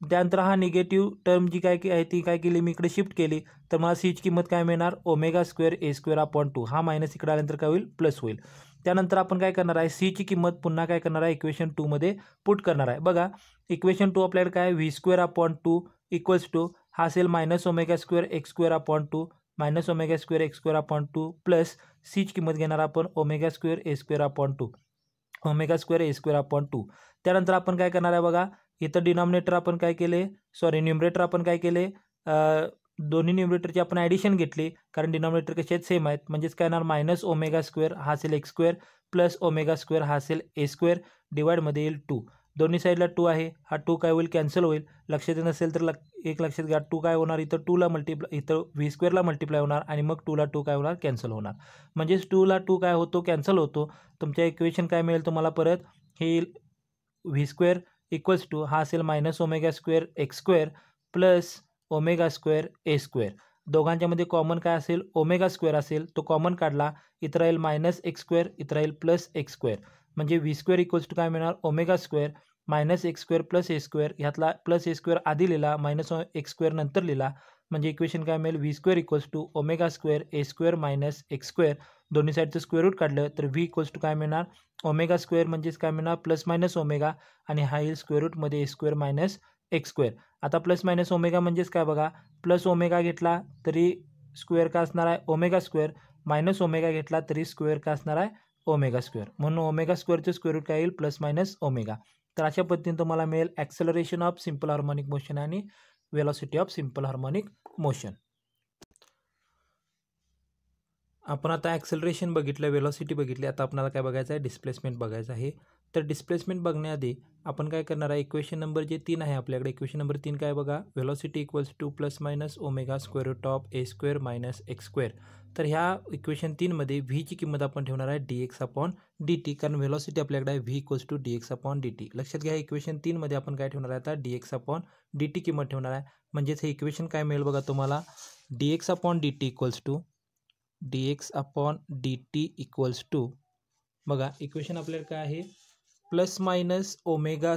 त्यानंतर हा निगेटिव्ह टर्म जी काय आहे ती काय केली, मी इकडे शिफ्ट केली, तर मला सीची किंमत काय मिळणार, ω² a²/2. हा मायनस इकडे आल्यानंतर काय होईल, प्लस होईल. त्यानंतर आपण काय करणार आहे, सीची किंमत पुन्हा काय करणार आहे, इक्वेशन 2 मध्ये पुट करणार आहे. बघा इक्वेशन 2 आपल्याकडे काय, v²/2 इक्वल्स टू हा असेल -ω² x²/2 -ω² x²/2 प्लस सीची किंमत घेणार आपण ω² a²/2 ω² a²/2. त्यानंतर आपण काय करणार आहे बघा, इथं डिनॉमिनेटर आपण काय केले, न्यूमरेटर आपण काय केले, दोन्ही न्यूमरेटरची आपण ॲडिशन घेतली कारण डिनॉमिनेटर कसे आहेत, सेम आहेत. म्हणजेच काय येणार, -ω² हा असेल x² प्लस ω² हा असेल a², डिवाइडमध्ये येईल 2. दोन्ही साईडला 2 आहे, हा 2 काय होईल, कॅन्सल होईल. लक्षात नसेल तर एक लक्षात घ्या, 2 काय होणार, इथं 2ला मल्टिप्लाय, इथं v² मल्टिप्लाय होणार आणि मग 2ला 2 काय होणार, कॅन्सल होणार. म्हणजेच 2ला 2 काय होतो, कॅन्सल होतो. तुमच्या इक्वेशन काय मिळेल तुम्हाला परत, हे v² इक्वल्स टू हा असेल -ω² x² प्लस ω² a². दोघांच्यामध्ये कॉमन काय असेल, ω² असेल, तो कॉमन काढला, इथं राहील -x², इथं राहील +x². म्हणजे v² इक्वल्स टू काय मिळणार, ω² -x² प्लस a². ह्यातला +a² आधी लिहिला, -x² नंतर लिहिला. म्हणजे इक्वेशन काय मिळेल, v² equals to ω² a² -x². दोन्ही साईडचं स्क्वेअर रूट काढलं तर v इक्वल्स टू काय मिळणार, ω² म्हणजेच काय मिळणार, +-ω आणि हा येईल स्क्वेअर रूटमध्ये a² एक्स स्क्वेअर. आता प्लस मायनस ओमेगा म्हणजेच काय बघा, प्लस ओमेगा घेतला तरी स्क्वेअर का असणार आहे ओमेगा स्क्वेअर, मायनस ओमेगा घेतला तरी स्क्वेअर का असणार आहे ओमेगा स्क्वेअर. म्हणून ओमेगा स्क्वेअरचे स्क्वेअर रूट काय येईल प्लस मायनस ओमेगा. तर अशा पद्धतीने तुम्हाला मिळेल acceleration of simple harmonic motion आणि velocity of simple harmonic motion. आपण आता ॲक्सेलरेशन बघितलं, वेलोसिटी बघितली. आता आपल्याला काय बघायचं आहे, डिस्प्लेसमेंट बघायचं आहे. तर डिस्प्लेसमेंट बघण्याआधी आपण काय करणार आहे, इक्वेशन नंबर जे 3 आहे आपल्याकडे, इक्वेशन नंबर 3 काय बघा, velocity equals to plus minus omega square root of a square minus x square. तर ह्या इक्वेशन 3मध्ये व्हीची किंमत आपण ठेवणार आहे dx अपॉन dt, कारण वेलोसिटी आपल्याकडे आहे v equals to dx upon dt. लक्षात घ्या, इक्वेशन 3मध्ये आपण काय ठेवणार आहे आता dx अपॉन dt किंमत ठेवणार आहे. म्हणजेच हे इक्वेशन काय मिळेल बघा तुम्हाला, dx upon dt equals to dx upon dt equals to, बघा इक्वेशन आपल्याला काय आहे, plus minus omega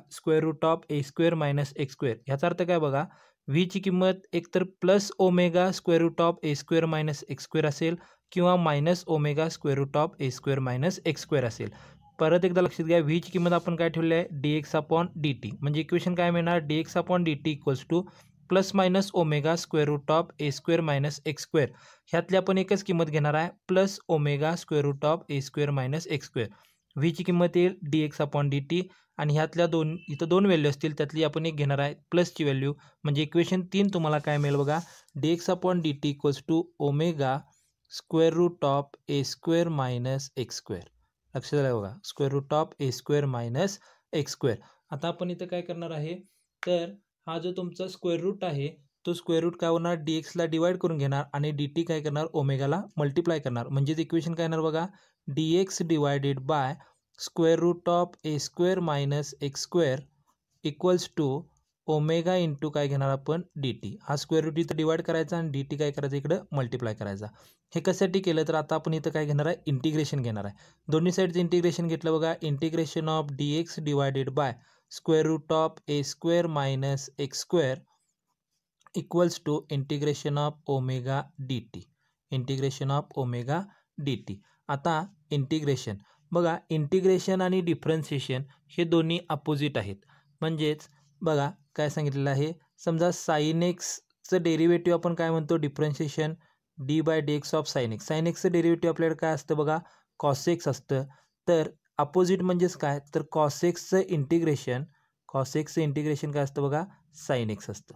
square root of a square minus x square. ह्याचा अर्थ काय बघा, व्हीची किंमत एकतर plus omega square root of a square minus x square असेल किंवा minus omega square root of a square minus x square असेल. परत एकदा लक्षात घ्या, व्हीची किंमत आपण काय ठेवली आहे dx अपॉन dt. म्हणजे इक्वेशन काय मिळणार, dx upon dt equals to plus minus omega square root of a square minus x square. ह्यातली आपण एकच किंमत घेणार आहे, plus omega square root of a square minus x square. व्हीची किंमत येईल dx अपॉन dt आणि ह्यातल्या इथं दोन व्हॅल्यू असतील, त्यातली आपण एक घेणार आहे प्लसची व्हॅल्यू. म्हणजे इक्वेशन 3 तुम्हाला काय मिळेल बघा, dx upon dt equals to omega square root of a square minus x square. लक्षात आलं बघा, square root of a square minus x square. आता आपण इथं काय करणार आहे, तर हा जो तुमचा स्क्वेअर रूट आहे तो स्क्वेअर रूट काय होणार, dxला डिवाइड करून घेणार आणि dt काय करणार, ओमेगाला मल्टिप्लाय करणार. म्हणजेच इक्वेशन काय येणार बघा, dx divided by square root of a square minus x square equals to omega into काय घेणार आपण dt. हा स्क्वेअर रूट इथं डिवाइड करायचा आणि dt काय करायचं इकडं मल्टिप्लाय करायचा. हे कशासाठी केलं, तर आता आपण इथं काय घेणार आहे, इंटिग्रेशन घेणार आहे. दोन्ही साईडचं इंटिग्रेशन घेतलं बघा, integration of dx divided by square root of a square minus x square equals to integration of omega dt. Integration of omega dt. आता इंटिग्रेशन बघा, इंटिग्रेशन आणि डिफरन्शिएशन हे दोन्ही अपोजिट आहेत. म्हणजेच बघा काय सांगितलेलं आहे, समजा साइन एक्सचं डेरिव्हेटिव्ह आपण काय म्हणतो, differentiation d by d x of sine x. Sine एक्सचं डेरिव्हेटिव्ह आपल्याकडे काय असतं बघा, कॉस एक्स असतं. तर अपोजिट म्हणजेच काय, तर कॉस एक्सचं इंटिग्रेशन काय असतं बघा, साइन एक्स असतं.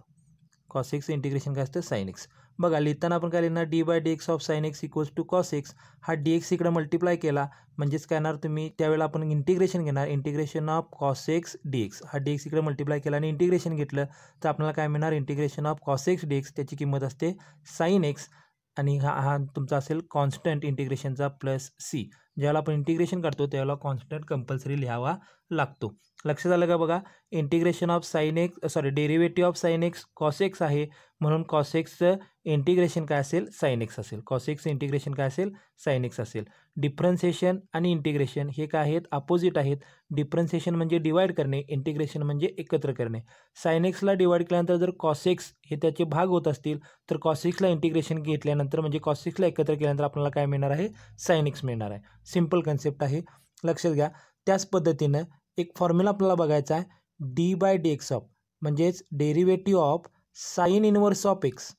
कॉस एक्सचं इंटिग्रेशन काय असतं, साइन एक्स. बघा लिहिताना आपण काय लिहिणार, d by d x of sine x equals to cos x. हा डी एक्स इकडे मल्टिप्लाय केला म्हणजेच काय येणार, तुम्ही त्यावेळेला आपण इंटिग्रेशन घेणार, integration of cos x d x. हा डी एक्स इकडे मल्टिप्लाय केला आणि इंटिग्रेशन घेतलं तर आपल्याला काय मिळणार, integration of cos x d x. त्याची किंमत असते साइन एक्स आणि हा तुमचा असेल कॉन्स्टंट इंटिग्रेशनचा प्लस सी. ज्यावेळेला आपण इंटिग्रेशन करतो त्यावेळेला कॉन्स्टंट कंपल्सरी लिहावा लागतो. लक्षात आलं का बघा, integration of sine x derivative of sine x cos x आहे, म्हणून कॉस एक्सचं इंटिग्रेशन काय असेल, साइन एक्स असेल. कॉस एक्सचं इंटिग्रेशन काय असेल, साइन एक्स असेल. डिफरन्शिएशन आणि इंटिग्रेशन हे काय आहेत, अपोजिट आहेत. डिफरन्शिएशन म्हणजे डिवाइड करणे, इंटिग्रेशन म्हणजे एकत्र करणे. साइन एक्सला डिवाइड केल्यानंतर जर कॉस एक्स हे त्याचे भाग होत असतील तर कॉस एक्सला इंटिग्रेशन घेतल्यानंतर म्हणजे कॉस एक्सला एकत्र केल्यानंतर आपल्याला काय मिळणार आहे, साइन एक्स मिळणार आहे. सिम्पल कन्सेप्ट आहे, लक्षात घ्या. त्याच पद्धतीनं एक फॉर्म्युला आपल्याला बघायचा आहे, d by d x of म्हणजेच derivative of sine inverse of x.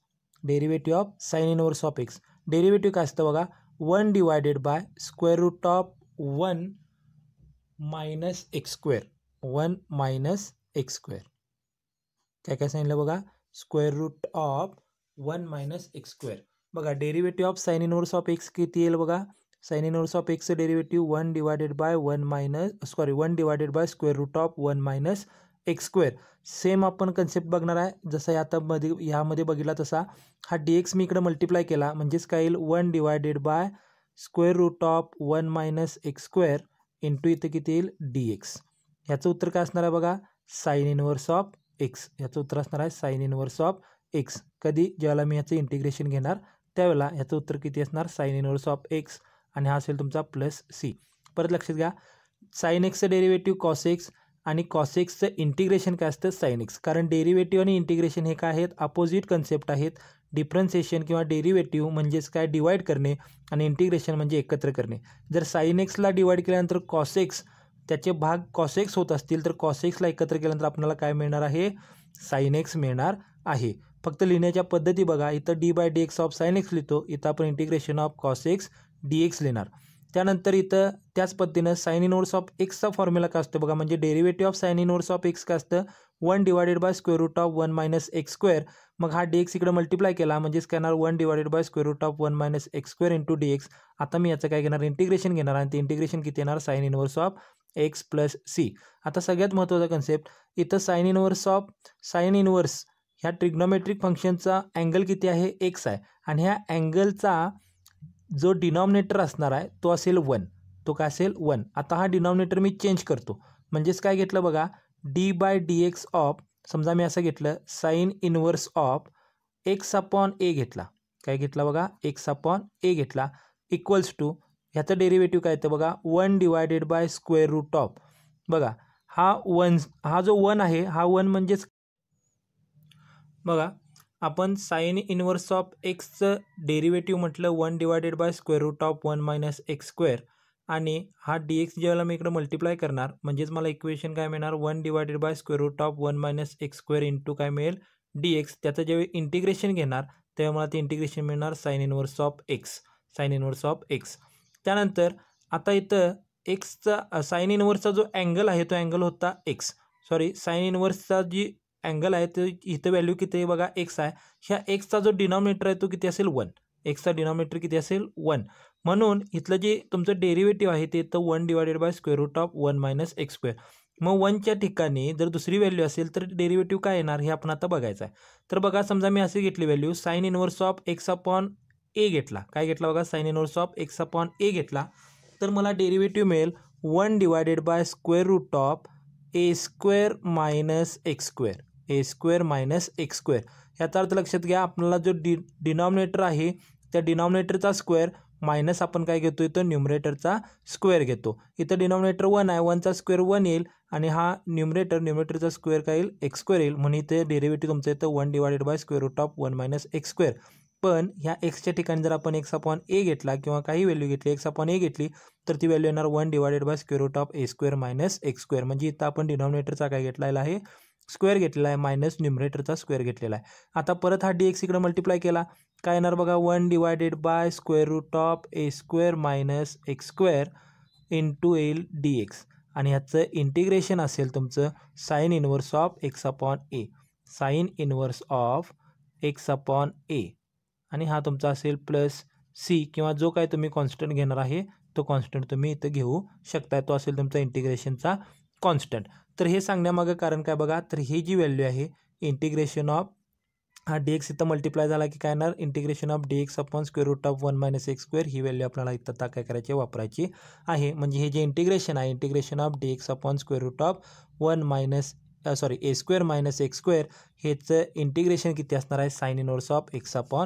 Derivative of sine inverse of x. Derivative काय असतं बघा, 1 divided by square root of 1 minus x square. 1 minus x square. काय सांगितलं बघा, square root of 1 minus x square. बघा derivative of sine inverse of x किती येईल बघा, साइन इनवर्स ऑफ एक्सचं derivative 1 divided by square root of 1 minus x square. Same आपण concept बघणार आहे, जसं आता ह्यामध्ये बघितला तसा. हा डी एक्स मी इकडे मल्टिप्लाय केला म्हणजेच काय येईल, 1 divided by square root of 1 minus x square into इथं किती येईल, डी एक्स. ह्याचं उत्तर काय असणार आहे बघा, साइन इनवर्स ऑफ एक्स. ह्याचं उत्तर असणार आहे साइन इनवर्स ऑफ एक्स. कधी, ज्यावेळेला मी ह्याचं इंटिग्रेशन घेणार त्यावेळेला ह्याचं उत्तर किती असणार, साइन इनवर्स ऑफ एक्स आणि हा असेल तुमचा प्लस सी. परत लक्षात घ्या, साइन एक्सचं डेरिव्हेटिव्ह कॉस एक्स आणि कॉस एक्सचं इंटिग्रेशन काय असतं, साइन एक्स. कारण डेरिव्हेटिव्ह आणि इंटिग्रेशन हे काय आहेत, अपोजिट कन्सेप्ट आहेत. डिफरन्शिएशन किंवा डेरिव्हेटिव्ह म्हणजेच काय, डिवाइड करणे आणि इंटिग्रेशन म्हणजे एकत्र करणे. जर साइन एक्सला डिवाइड केल्यानंतर कॉस एक्स त्याचे भाग कॉस एक्स होत असतील तर कॉस एक्सला एकत्र केल्यानंतर आपल्याला काय मिळणार आहे, साइन एक्स मिळणार आहे. फक्त लिहिण्याच्या पद्धती बघा, इथं d/dx ऑफ साइन एक्स लिहितो, इथं आपण integration of cos x dx लिहिणार. त्यानंतर इथं त्याच पद्धतीनं साइन इनवर्स ऑफ एक्सचा फॉर्म्युला काय असतो बघा, म्हणजे derivative of sine inverse of x काय असतं, 1/√1 - x². मग हा dx इकडे मल्टिप्लाय केला म्हणजेच काय येणार 1/√1 - x² इंटू dx. आता मी याचं काय घेणार, इंटिग्रेशन घेणार आणि ते इंटिग्रेशन किती येणार, sine inverse of x plus c. आता सगळ्यात महत्त्वाचा कन्सेप्ट इथं साइन इनवर्स ह्या ट्रिग्नोमेट्रिक फंक्शनचा अँगल किती आहे, एक्स आहे आणि ह्या अँगलचा जो डिनॉमिनेटर असणार आहे तो असेल 1. तो काय असेल 1. आता हा डिनॉमिनेटर मी चेंज करतो म्हणजेच काय घेतलं बघा, d/dx ऑफ, समजा मी असं घेतलं साइन इनवर्स ऑफ x/a घेतला, काय घेतला बघा, x/a घेतला, इक्वल्स टू ह्याचं डेरिव्हेटिव्ह काय येतं बघा, 1/√√ ऑफ, बघा हा जो 1 आहे, हा 1 म्हणजेच बघा आपण साइन इनवर्स ऑफ एक्सचं डेरिव्हेटिव्ह म्हटलं 1/√1 - x² आणि हा dx ज्यावेळेला मी इकडे मल्टिप्लाय करणार म्हणजेच मला इक्वेशन काय मिळणार, 1/√1 - x² इंटू काय मिळेल, dx. त्याचं जेव्हा इंटिग्रेशन घेणार तेव्हा मला ते इंटिग्रेशन मिळणार साइन इनवर्स ऑफ एक्स. त्यानंतर आता इथं एक्सचा साइन इनवर्सचा जो अँगल आहे तो अँगल होता साइन इनवर्सचा जी अँगल आहे तो इथं व्हॅल्यू किती आहे बघा, एक्स आहे. ह्या एक्सचा जो डिनॉमिनेटर आहे तो किती असेल, 1. एक्सचा डिनॉमिनेटर किती असेल, 1. म्हणून इथलं जे तुमचं डेरिव्हेटिव्ह आहे ते इथं 1/√1 - x². मग 1च्या ठिकाणी जर दुसरी व्हॅल्यू असेल तर डेरिव्हेटिव्ह काय येणार हे आपण आता बघायचं आहे. तर बघा समजा मी असे घेतली value sign inverse of x/a घेतला, काय घेतला बघा, साइन इनवर्स ऑफ x/a घेतला, तर मला डेरिव्हेटिव्ह मिळेल 1/√a² - x². याचा अर्थ लक्षात घ्या, आपल्याला जो डिनॉमिनेटर आहे त्या डिनॉमिनेटरचा स्क्वेअर मायनस आपण काय घेतो, इथं न्यूमरेटरचा स्क्वेअर घेतो. इथं डिनॉमिनेटर 1 आहे, 1चा स्क्वेअर 1 येईल आणि हा न्यूमरेटरचा स्क्वेअर काय येईल, x² येईल. म्हणून इथे डेरिव्हेटिव्ह तुमचं येतं 1/√1 - x². पण ह्या एक्सच्या ठिकाणी जर आपण x/a घेतला किंवा काही व्हॅल्यू घेतली x/a घेतली तर ती व्हॅल्यू येणार 1/√a² - x². म्हणजे इथं आपण डिनॉमिनेटरचा काय घेतलेला आहे, स्क्वेअर घेतलेला आहे, मायनस न्यूमरेटरचा स्क्वेअर घेतलेला आहे. आता परत हा dx इकडे मल्टिप्लाय केला काय येणार बघा, 1/√a² - x² इंटू येईल dx आणि ह्याचं इंटिग्रेशन असेल तुमचं साइन इनवर्स ऑफ x/a आणि हा तुमचा असेल प्लस सी किंवा जो काय तुम्ही कॉन्स्टंट घेणार आहे तो कॉन्स्टंट तुम्ही इथं घेऊ शकता, तो असेल तुमचा इंटिग्रेशनचा कॉन्स्टंट. तर हे सांगण्यामागं कारण काय बघा, तर ही जी व्हॅल्यू आहे इंटिग्रेशन ऑफ हा dx इथं मल्टिप्लाय झाला की काय येणार, integration of dx/√1 - x² he value आपल्याला इथं काय करायची, वापरायची आहे. म्हणजे हे जे इंटिग्रेशन आहे, integration of dx/√1 a² - x² हेचं इंटिग्रेशन किती असणार आहे, साइन इनवर्स ऑफ x/a.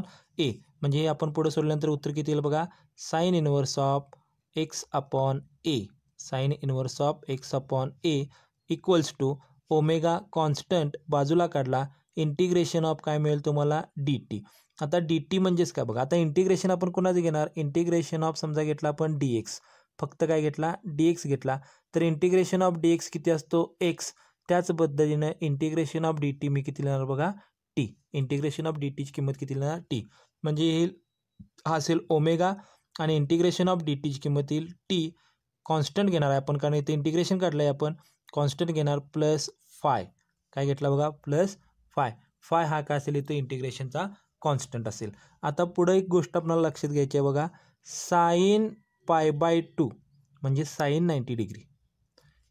म्हणजे हे आपण पुढे सोडल्यानंतर उत्तर किती येईल बघा, sine inverse of x/a equals to omega constant बाजूला काढला, इंटिग्रेशन ऑफ काय मिळेल तुम्हाला, dt. आता dt म्हणजेच काय बघा, आता इंटिग्रेशन आपण कोणाचं घेणार, इंटिग्रेशन ऑफ समजा घेतला आपण dx, फक्त काय घेतला, dx घेतला, तर इंटिग्रेशन ऑफ dx किती असतो, x. त्याच पद्धतीनं इंटिग्रेशन ऑफ dt मी किती लिहिणार बघा, t. इंटिग्रेशन ऑफ dt ची किंमत किती लिहिणार, t. म्हणजे हा असेल ओमेगा आणि इंटिग्रेशन ऑफ dt ची किंमत येईल t. कॉन्स्टंट घेणार आहे आपण कारण इथे इंटिग्रेशन काढलं आहे आपण, कॉन्स्टंट घेणार प्लस फाय, काय घेतला बघा, प्लस फाय हा काय असेल इथं इंटिग्रेशनचा कॉन्स्टंट असेल. आता पुढं एक गोष्ट आपल्याला लक्षात घ्यायची आहे बघा, साइन π/2 म्हणजे साइन 90 डिग्री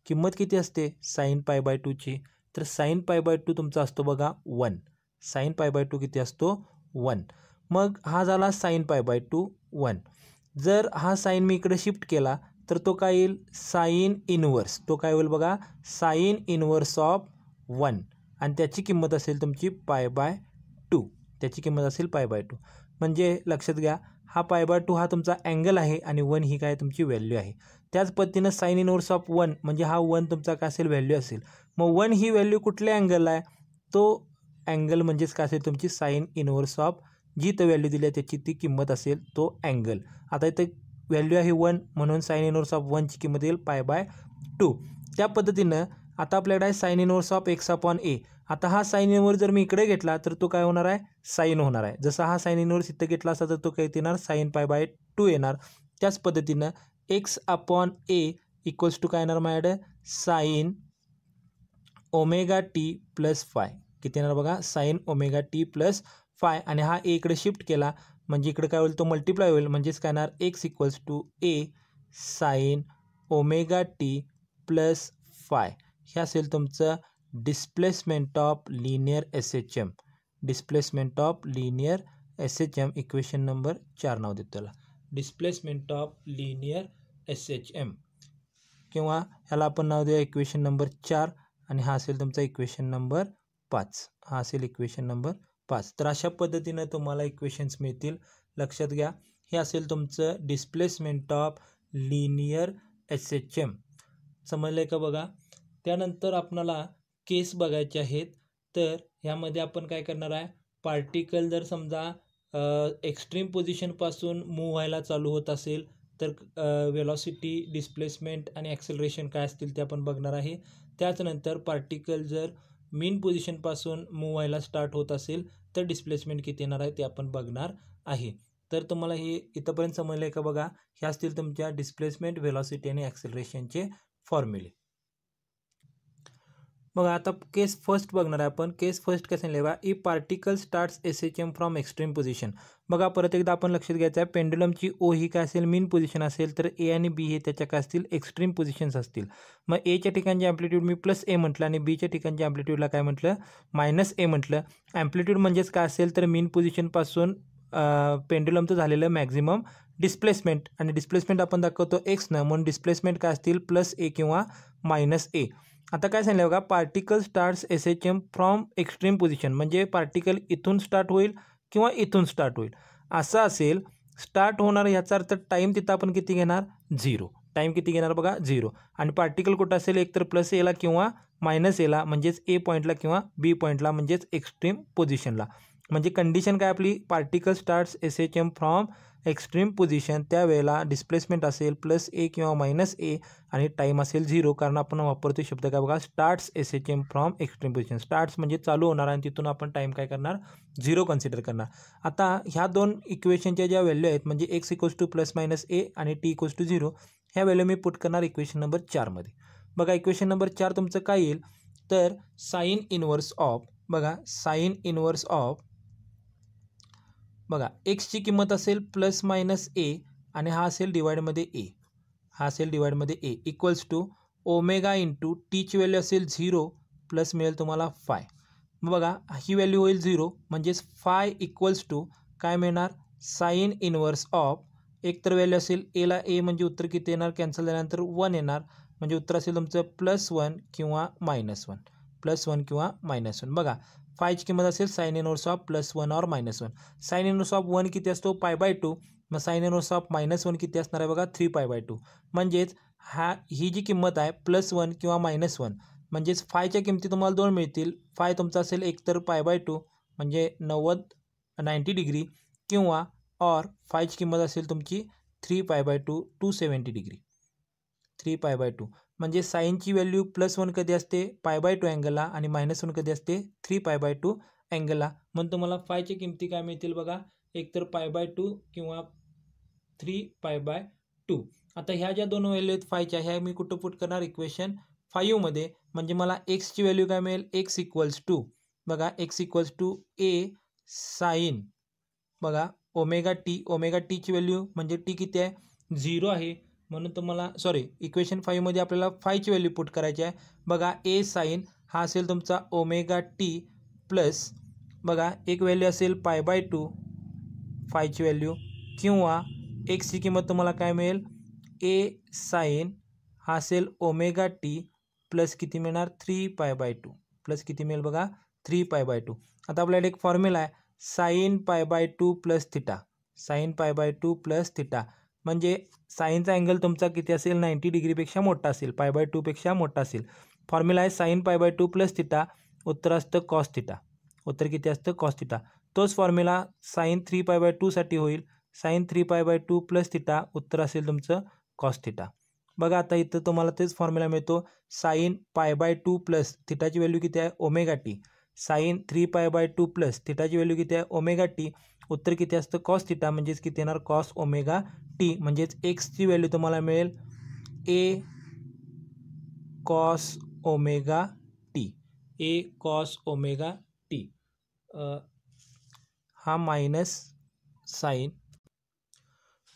किंमत किती असते साइन π/2 ची, तर साइन π/2 तुमचा असतो बघा 1. साइन π/2 किती असतो 1. मग हा झाला साइन π/2 1. जर हा साइन मी इकडे शिफ्ट केला तर तो काय येईल, साइन इनवर्स, तो काय होईल बघा, साइन इनवर्स ऑफ 1 आणि त्याची किंमत असेल तुमची π/2. त्याची किंमत असेल π/2. म्हणजे लक्षात घ्या, हा π/2 हा तुमचा अँगल आहे आणि 1 ही काय तुमची व्हॅल्यू आहे. त्याच पद्धतीनं साइन इनवर्स ऑफ 1 म्हणजे हा 1 तुमचा काय असेल, व्हॅल्यू असेल. मग 1 ही व्हॅल्यू कुठल्या अँगलला आहे, तो अँगल म्हणजेच काय असेल तुमची साइन इनवर्स ऑफ जी तर व्हॅल्यू दिली आहे त्याची ती किंमत असेल तो अँगल. आता इथे व्हॅल्यू आहे 1 म्हणून साइन इनवर्स ऑफ 1ची किंमत येईल π/2. त्या पद्धतीनं आता आपल्याकडे आहे साइन इनवर्स ऑफ x/a. आता हा साइन इनवर्स जर मी इकडे घेतला तर तो काय होणार आहे साइन होणार आहे. जसा हा साइन इनवर्स इथं घेतला असता तर तो काय येणार sin π/2 येणार. त्याच पद्धतीनं x/a इक्वल्स टू काय येणार माझ्याकडे sin ωt प्लस फाय. किती येणार बघा sin ωt प्लस फाय. आणि हा a इकडे शिफ्ट केला म्हणजे इकडे काय होईल तो मल्टिप्लाय होईल म्हणजेच काय येणार x equals to a sin ωt plus phi. हे असेल तुमचं displacement of linear SHM. Displacement of linear SHM equation number 4 नाव देतो त्याला डिस्प्लेसमेंट ऑफ लिनियर SHM किंवा ह्याला आपण नाव देऊया इक्वेशन नंबर 4 आणि हा असेल तुमचा इक्वेशन नंबर 5. हा असेल इक्वेशन नंबर 5. तर अशा पद्धतीनं तुम्हाला इक्वेशन्स मिळतील. लक्षात घ्या हे असेल तुमचं डिस्प्लेसमेंट ऑफ लिनियर SHM. समजलंय का बघा. त्यानंतर आपल्याला केस बघायचे आहेत. तर ह्यामध्ये आपण काय करणार आहे पार्टिकल जर समजा एक्स्ट्रीम पोझिशनपासून मूव्ह व्हायला चालू होत असेल तर वेलॉसिटी डिस्प्लेसमेंट आणि ॲक्सेलरेशन काय असतील ते आपण बघणार आहे. त्याचनंतर पार्टिकल जर मीन पोझिशनपासून मूव्ह व्हायला स्टार्ट होत असेल तर डिस्प्लेसमेंट किती येणार आहे ते आपण बघणार आहे. तर तुम्हाला हे इथंपर्यंत समजलं आहे का बघा. हे असतील तुमच्या डिस्प्लेसमेंट वेलॉसिटी आणि ॲक्सेलरेशनचे फॉर्म्युले. बघा आता केस फर्स्ट बघणार आहे आपण. केस फर्स्ट कसं लिहावा if particle starts SHM from extreme position. बघा परत एकदा आपण लक्षात घ्यायचं आहे पेंडुलमची ओ ही काय असेल मीन पोझिशन असेल तर ए आणि बी हे त्याच्या काय असतील एक्स्ट्रीम पोझिशन्स असतील. मग एच्या ठिकाणचे ॲम्प्लिट्यूड मी प्लस ए म्हटलं आणि बीच्या ठिकाणच्या ॲम्प्लिट्यूडला काय म्हटलं मायनस ए म्हटलं. ॲम्प्लिट्यूड म्हणजेच काय असेल तर मीन पोझिशनपासून पेंडुलमचं झालेलं मॅक्झिमम डिस्प्लेसमेंट आणि डिस्प्लेसमेंट आपण दाखवतो एक्सनं म्हणून डिस्प्लेसमेंट काय असतील प्लस ए किंवा मायनस ए. आता काय सांगितलं बघा particle starts SHM from extreme position म्हणजे पार्टिकल इथून स्टार्ट होईल किंवा इथून स्टार्ट होईल असं असेल. स्टार्ट होणार ह्याचा अर्थ टाईम तिथं आपण किती घेणार 0. टाईम किती घेणार बघा 0. आणि पार्टिकल कुठं असेल एकतर प्लस एला किंवा मायनस एला म्हणजेच ए पॉईंटला किंवा बी पॉईंटला म्हणजेच एक्स्ट्रीम पोझिशनला. म्हणजे कंडिशन काय आपली particle starts SHM from extreme position त्यावेळेला डिस्प्लेसमेंट असेल प्लस ए किंवा मायनस ए आणि टाईम असेल 0 कारण आपण वापरतो शब्द काय बघा starts SHM from extreme position. Starts म्हणजे चालू होणार आणि तिथून आपण टाईम काय करणार 0 कन्सिडर करणार. आता ह्या दोन इक्वेशनच्या ज्या व्हॅल्यू आहेत म्हणजे x equals to plus minus a आणि टी इक्वल्स टू 0 ह्या व्हॅल्यू मी पुट करणार इक्वेशन नंबर 4 मध्ये. बघा इक्वेशन नंबर 4 तुमचं काय येईल तर साइन इनवर्स ऑफ बघा साइन इनवर्स ऑफ बघा एक्सची किंमत असेल प्लस मायनस ए आणि हा असेल डिवाइडमध्ये ए. हा असेल डिवाइडमध्ये ए इक्वल्स टू ओमेगा इंटू टीची व्हॅल्यू असेल 0 प्लस मिळेल तुम्हाला फाय. बघा ही व्हॅल्यू होईल 0 म्हणजेच फाय इक्वल्स टू काय मिळणार साइन इनवर्स ऑफ एक तर व्हॅल्यू असेल एला ए म्हणजे उत्तर किती येणार कॅन्सल झाल्यानंतर 1 येणार म्हणजे उत्तर असेल तुमचं +1 किंवा -1 +1 किंवा -1. बघा फायची किंमत असेल साइन इनवर्स ऑफ +1 और -1. साइन इनवर्स ऑफ 1 किती असतो π/2 मग साइन इनवर्स ऑफ -1 किती असणार आहे बघा 3π/2. म्हणजेच ही जी किंमत आहे +1 किंवा -1 म्हणजेच फायच्या किमती तुम्हाला 2 मिळतील. फाय तुमचा असेल एकतर π/2 म्हणजे 90 डिग्री किंवा और फायची किंमत असेल तुमची 3π/2 270 डिग्री 3π/2 म्हणजे साईनची व्हॅल्यू +1 कधी असते π/2 अँगलला आणि -1 कधी असते 3π/2 अँगलला. म्हणून तुम्हाला फायच्या किमती काय मिळतील बघा एकतर π/2 किंवा 3π/2. आता ह्या ज्या दोन व्हॅल्यू आहेत फायच्या ह्या मी कुठं पुट करणार इक्वेशन 5 मध्ये म्हणजे मला एक्सची व्हॅल्यू काय मिळेल एक्स इक्वल्स टू बघा X equals to A sine बघा ओमेगा टीची व्हॅल्यू म्हणजे टी किती आहे 0 आहे म्हणून तुम्हाला इक्वेशन 5 मध्ये आपल्याला फायची व्हॅल्यू पुट करायची आहे. बघा ए साइन हा असेल तुमचा ओमेगा टी प्लस बघा एक व्हॅल्यू असेल π/2 फायची व्हॅल्यू किंवा एक्सची किंमत तुम्हाला काय मिळेल ए साइन हा असेल ओमेगा टी प्लस किती मिळणार 3π/2 प्लस किती मिळेल बघा 3π/2. आता आपल्याला एक फॉर्म्युला आहे sine π/2 plus theta sine π/2 plus theta म्हणजे साइनचा अँगल तुमचा किती असेल 90 डिग्रीपेक्षा मोठा असेल π/2 पेक्षा मोठा असेल. फॉर्म्युला आहे साइन π/2 प्लस थिटा उत्तर असतं कॉस थिटा उत्तर किती असतं कॉस थिटा. तोच फॉर्म्युला साइन 3π/2 साठी होईल साईन 3π/2 प्लस थिटा, उत्तर असेल तुमचं कॉस थिटा. बघा आता इथं तुम्हाला तेच फॉर्म्युला मिळतो, साईन π/2 प्लस थिटाची व्हॅल्यू किती आहे ओमेगा टी, साईन 3π/2 प्लस थिटाची व्हॅल्यू किती आहे ओमेगा टी, उत्तर किती असतं कॉस थिटा, म्हणजेच किती येणार कॉस ओमेगा टी. म्हणजेच एक्सची व्हॅल्यू तुम्हाला मिळेल ए कॉस ओमेगा टी, ए कॉस ओमेगा टी. हा मायनस साईन,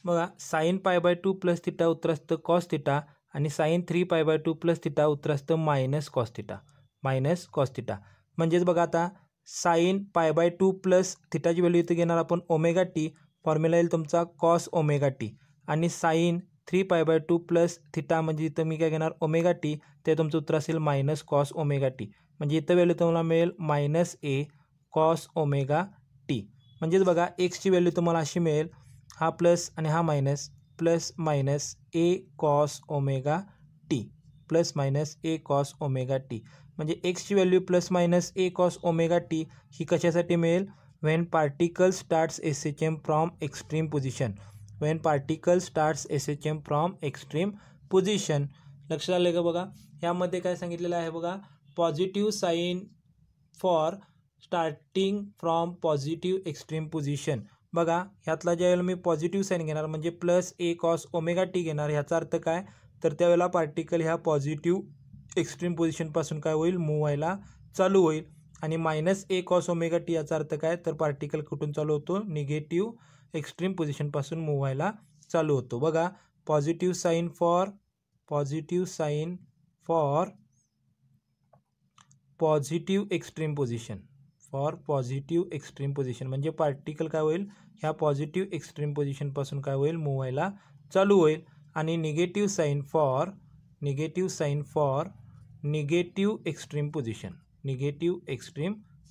बघा साईन π/2 प्लस थिटा उत्तर असतं कॉस थिटा, आणि साईन 3π/2 प्लस थिटा उत्तर असतं minus cos theta, minus cos theta. म्हणजेच बघा आता साईन π/2 प्लस थिटाची व्हॅल्यू इथे घेणार आपण ओमेगा टी, फॉर्म्युला येईल तुमचा कॉस ओमेगा टी, आणि साईन 3π/2 प्लस थिटा म्हणजे इथं मी काय घेणार ओमेगा टी, ते तुमचं उत्तर असेल मायनस कॉस ओमेगा टी. म्हणजे इथं व्हॅल्यू तुम्हाला मिळेल minus a cos omega T. म्हणजेच बघा एक्सची व्हॅल्यू तुम्हाला अशी मिळेल, हा प्लस आणि हा minus, plus minus a cos omega T, plus minus a cos omega t. म्हणजे एक्सची value plus minus a cos omega t ही कशासाठी मिळेल, when particle starts SHM from extreme position, when particle starts SHM from extreme position. लक्षात आलं का? बघा यामध्ये काय सांगितलेलं आहे बघा, positive sign for starting from positive extreme position. बघा ह्यातला ज्यावेळेला मी पॉझिटिव्ह साईन घेणार म्हणजे प्लस ए कॉस ओमेगा टी घेणार, ह्याचा अर्थ काय, तर त्यावेळेला पार्टिकल ह्या पॉझिटिव्ह एक्स्ट्रीम पोझिशनपासून काय होईल, मूव्ह व्हायला चालू होईल. आणि minus a cos omega T याचा अर्थ काय, तर पार्टिकल कुठून चालू होतो, निगेटिव्ह एक्स्ट्रीम पोझिशनपासून मूव्ह व्हायला चालू होतो. बघा positive sign for positive extreme position, for positive extreme position म्हणजे पार्टिकल काय होईल, ह्या पॉझिटिव्ह एक्स्ट्रीम पोझिशनपासून काय होईल, मूव्ह व्हायला चालू होईल. आणि negative sign for negative extreme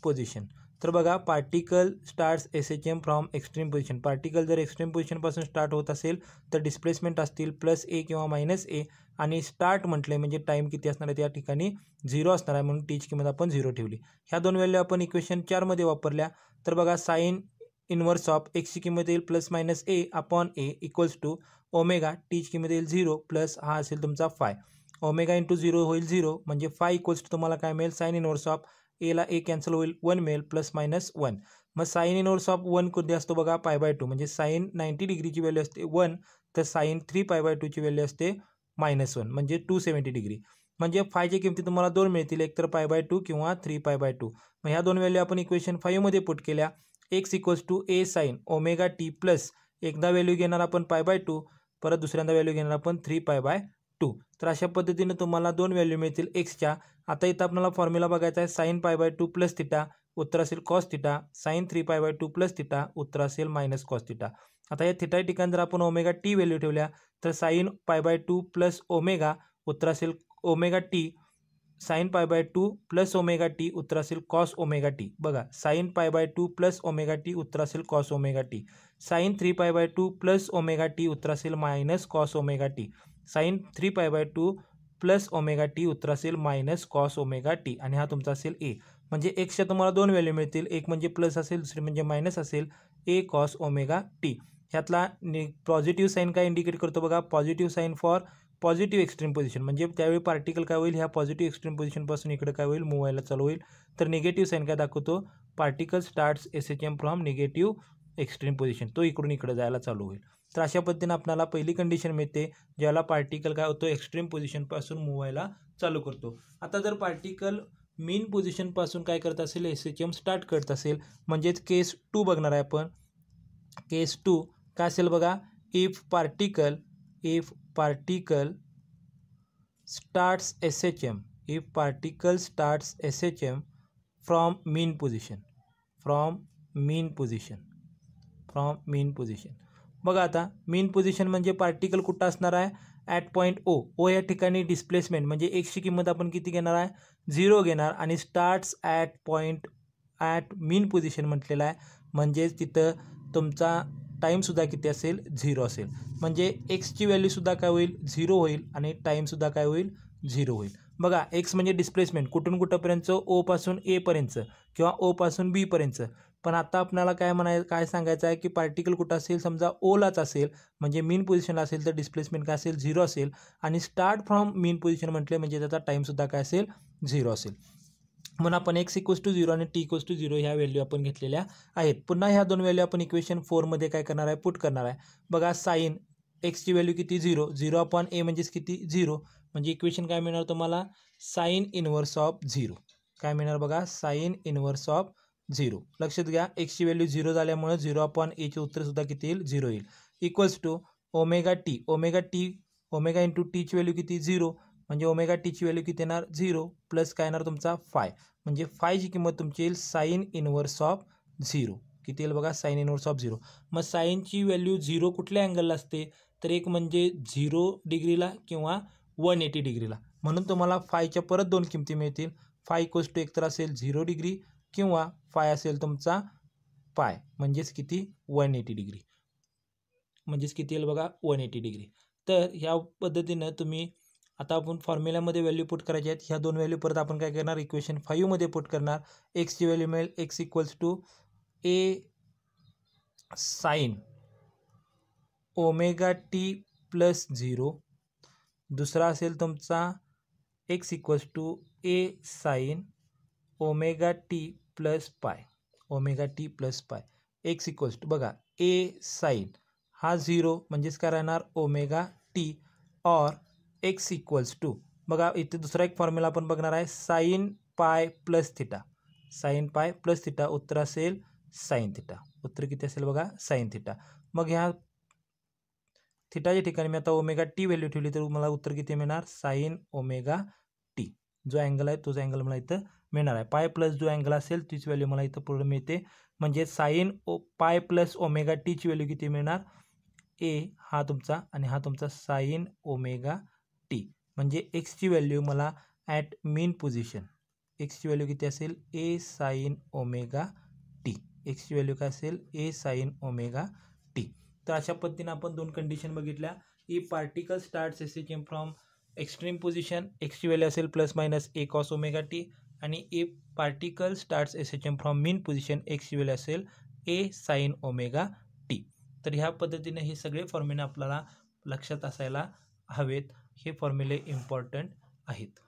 position, तर बघा particle starts SHM from extreme position, particle जर एक्स्ट्रीम पोझिशनपासून स्टार्ट होत असेल तर डिस्प्लेसमेंट असतील प्लस ए किंवा मायनस ए, आणि स्टार्ट म्हटले म्हणजे टाईम किती असणार आहे त्या ठिकाणी 0 असणार आहे, म्हणून टीची किंमत आपण 0 ठेवली. ह्या दोन व्हॅल्यू आपण इक्वेशन 4 मध्ये वापरल्या, तर बघा साईन इनवर्स ऑफ एक्सची किंमत येईल plus minus A upon A equals to omega, टीची किंमत येईल 0 प्लस हा असेल तुमचा फाय, ओमेगा इंटू 0 होईल 0, म्हणजे फाय इक्वल्स टू तुम्हाला काय मिळेल, साईन इनवर्स ऑफ एला ए कॅन्सल होईल 1 मिळेल प्लस मायनस 1. मग साईन इनवर्स ऑफ 1 कधी असतो बघा π/2, म्हणजे साईन 90 डिग्रीची व्हॅल्यू असते 1, तर साईन 3π/2 ची व्हॅल्यू असते -1 म्हणजे 270 डिग्री. म्हणजे फायची किमती तुम्हाला दोन मिळतील, एक तर π/2 किंवा 3π/2. मग ह्या दोन व्हॅल्यू आपण इक्वेशन 5 मध्ये पुट केल्या, X equals to A sine omega T plus एकदा व्हॅल्यू घेणार आपण π/2, परत दुसऱ्यांदा व्हॅल्यू घेणार आपण 3π/2. तर अशा पद्धतीने तुम्हाला दोन व्हॅल्यू मिळतील एक्सच्या. आता इथं आपल्याला फॉर्म्युला बघायचा आहे, साईन π/2 प्लस थिटा उत्तर असेल cos theta, sine 3π/2 plus theta उत्तर असेल मायनस कॉस थिटा. आता या थिटा ठिकाणी जर आपण ओमेगा टी व्हॅल्यू ठेवल्या तर साईन π/2 प्लस ओमेगा उत्तर असेल omega t, sine π/2 plus omega t उत्तर असेल कॉस ओमेगा टी. बघा साईन π/2 प्लस ओमेगा टी उत्तर असेल cos omega t, sine 3π/2 plus omega t उत्तर असेल minus cos omega t, sine 3π/2 plus omega t उत्तर असेल मायनस कॉस ओमेगा टी, आणि हा तुमचा असेल ए. म्हणजे एक्सच्या तुम्हाला दोन व्हॅल्यू मिळतील, एक म्हणजे प्लस असेल, दुसरी म्हणजे मायनस असेल, ए कॉस ओमेगा टी. ह्यातला पॉझिटिव्ह साईन काय इंडिकेट करतो बघा, positive sign for positive extreme position, म्हणजे त्यावेळी पार्टिकल काय होईल, ह्या पॉझिटिव्ह एक्स्ट्रीम पोझिशनपासून इकडे काय होईल, मूव्ह व्हायला चालू होईल. तर निगेटिव्ह साईन काय दाखवतो, particle starts SHM from negative extreme position, तो इकडून इकडे जायला चालू होईल. तर अशा पद्धतीने आपल्याला पहिली कंडिशन मिळते, ज्याला पार्टिकल काय होतो, एक्स्ट्रीम पोझिशनपासून मूव्ह व्हायला चालू करतो. आता जर पार्टिकल मीन पोझिशनपासून काय करत असेल, SHM स्टार्ट करत असेल, म्हणजेच केस 2 बघणार आहे आपण. केस 2 काय असेल बघा, if particle starts SHM from mean position. बघा आता मीन पोझिशन म्हणजे पार्टिकल कुठं असणार आहे, ॲट पॉईंट ओ या ठिकाणी डिस्प्लेसमेंट म्हणजे एक्सची किंमत आपण किती घेणार आहे, 0 घेणार, आणि स्टार्ट्स ॲट मीन पोझिशन म्हटलेलं आहे, म्हणजेच तिथं तुमचा टाईमसुद्धा किती असेल, 0 असेल. म्हणजे एक्सची व्हॅल्यूसुद्धा काय होईल, 0 होईल, आणि टाईमसुद्धा काय होईल, 0 होईल. बघा एक्स म्हणजे डिस्प्लेसमेंट कुठून कुठंपर्यंत, ओ पासून ए पर्यंत किंवा ओ पासून बी पर्यंत. पण आता आपल्याला काय सांगायचं आहे की पार्टिकल कुठं असेल, समजा ओलाच असेल म्हणजे मीन पोझिशनला असेल तर डिस्प्लेसमेंट काय असेल 0 असेल आणि स्टार्ट फ्रॉम मीन पोझिशन म्हटले म्हणजे त्याचा टाईमसुद्धा काय असेल 0 असेल. म्हणून आपण x = 0 आणि t = 0 ह्या व्हॅल्यू आपण घेतलेल्या आहेत. पुन्हा ह्या दोन व्हॅल्यू आपण इक्वेशन 4 मध्ये काय करणार आहे, पुट करणार आहे. बघा साइन x ची व्हॅल्यू किती 0, 0/a म्हणजेच किती 0, म्हणजे इक्वेशन काय मिळणार तुम्हाला साइन इनव्हर्स ऑफ 0. काय मिळणार बघा साइन इनव्हर्स ऑफ 0. लक्षात घ्या x ची व्हॅल्यू 0 झाल्यामुळे 0/a चे उत्तर सुद्धा किती येईल 0 येईल. Equals to omega T, omega into T ची व्हॅल्यू किती 0, म्हणजे ओमेगा टी ची व्हॅल्यू किती येणार 0 प्लस काय येणार तुमचा फाय, म्हणजे फायची किंमत तुमची येईल साइन इनव्हर्स ऑफ 0. किती येईल बघा साइन इनव्हर्स ऑफ 0. मग साइनची व्हॅल्यू 0 कुठल्या अँगलला असते, तर एक म्हणजे 0 डिग्रीला किंवा 180 डिग्रीला. म्हणून तुम्हाला फायच्या परत दोन किमती मिळतील. फाय इक्वल्स टू एक तर असेल 0 डिग्री किंवा फाय असेल तुमचा पाय, म्हणजेच किती 180 डिग्री, म्हणजेच किती येईल बघा 180 डिग्री. तर ह्या पद्धतीनं तुम्ही आता आपण फॉर्म्युल्यामध्ये व्हॅल्यू पुट करायची आहेत. ह्या दोन व्हॅल्यू परत आपण काय करणार इक्वेशन 5 मध्ये पुट करणार. एक्सची व्हॅल्यू मिळेल x = a sine omega T plus 0. दुसरा असेल तुमचा x = a sine omega T plus पाय, ओमेगा टी प्लस पाय. x = बघा a साइन हा 0 म्हणजेच काय राहणार ओमेगा टी, और x = बघा इथे दुसरा एक फॉर्म्युला आपण बघणार आहे साइन पाय प्लस थिटा, साइन पाय प्लस थिटा, उत्तर असेल साइन थिटा. उत्तर किती असेल बघा साइन थिटा. मग ह्या थिटाच्या ठिकाणी मी आता ओमेगा टी व्हॅल्यू ठेवली तर मला उत्तर किती मिळणार साइन ओमेगा टी. जो अँगल आहे तोच अँगल मला इथं मिळणार आहे. पाय प्लस जो अँगल असेल तीच व्हॅल्यू मला इथं पुढे मिळते, म्हणजे साइन पाय प्लस ओमेगा टीची व्हॅल्यू किती मिळणार ए हा तुमचा आणि हा तुमचा साइन ओमेगा टी, म्हणजे एक्सची व्हॅल्यू मला ॲट मीन पोझिशन एक्सची व्हॅल्यू किती असेल a sine omega T. एक्सची value काय असेल ए साइन ओमेगा टी. तर अशा पद्धतीने आपण दोन कंडिशन बघितल्या. ई particle starts SHM from extreme position, एक्सची व्हॅल्यू असेल plus minus a cos omega t, आणि a particle starts SHM from mean position, एक्सची व्हॅल्यू असेल ए साइन ओमेगा टी. तर ह्या पद्धतीने हे सगळे फॉर्म्युले आपल्याला लक्षात असायला हवेत. हे फॉर्म्युले इम्पॉर्टंट आहेत.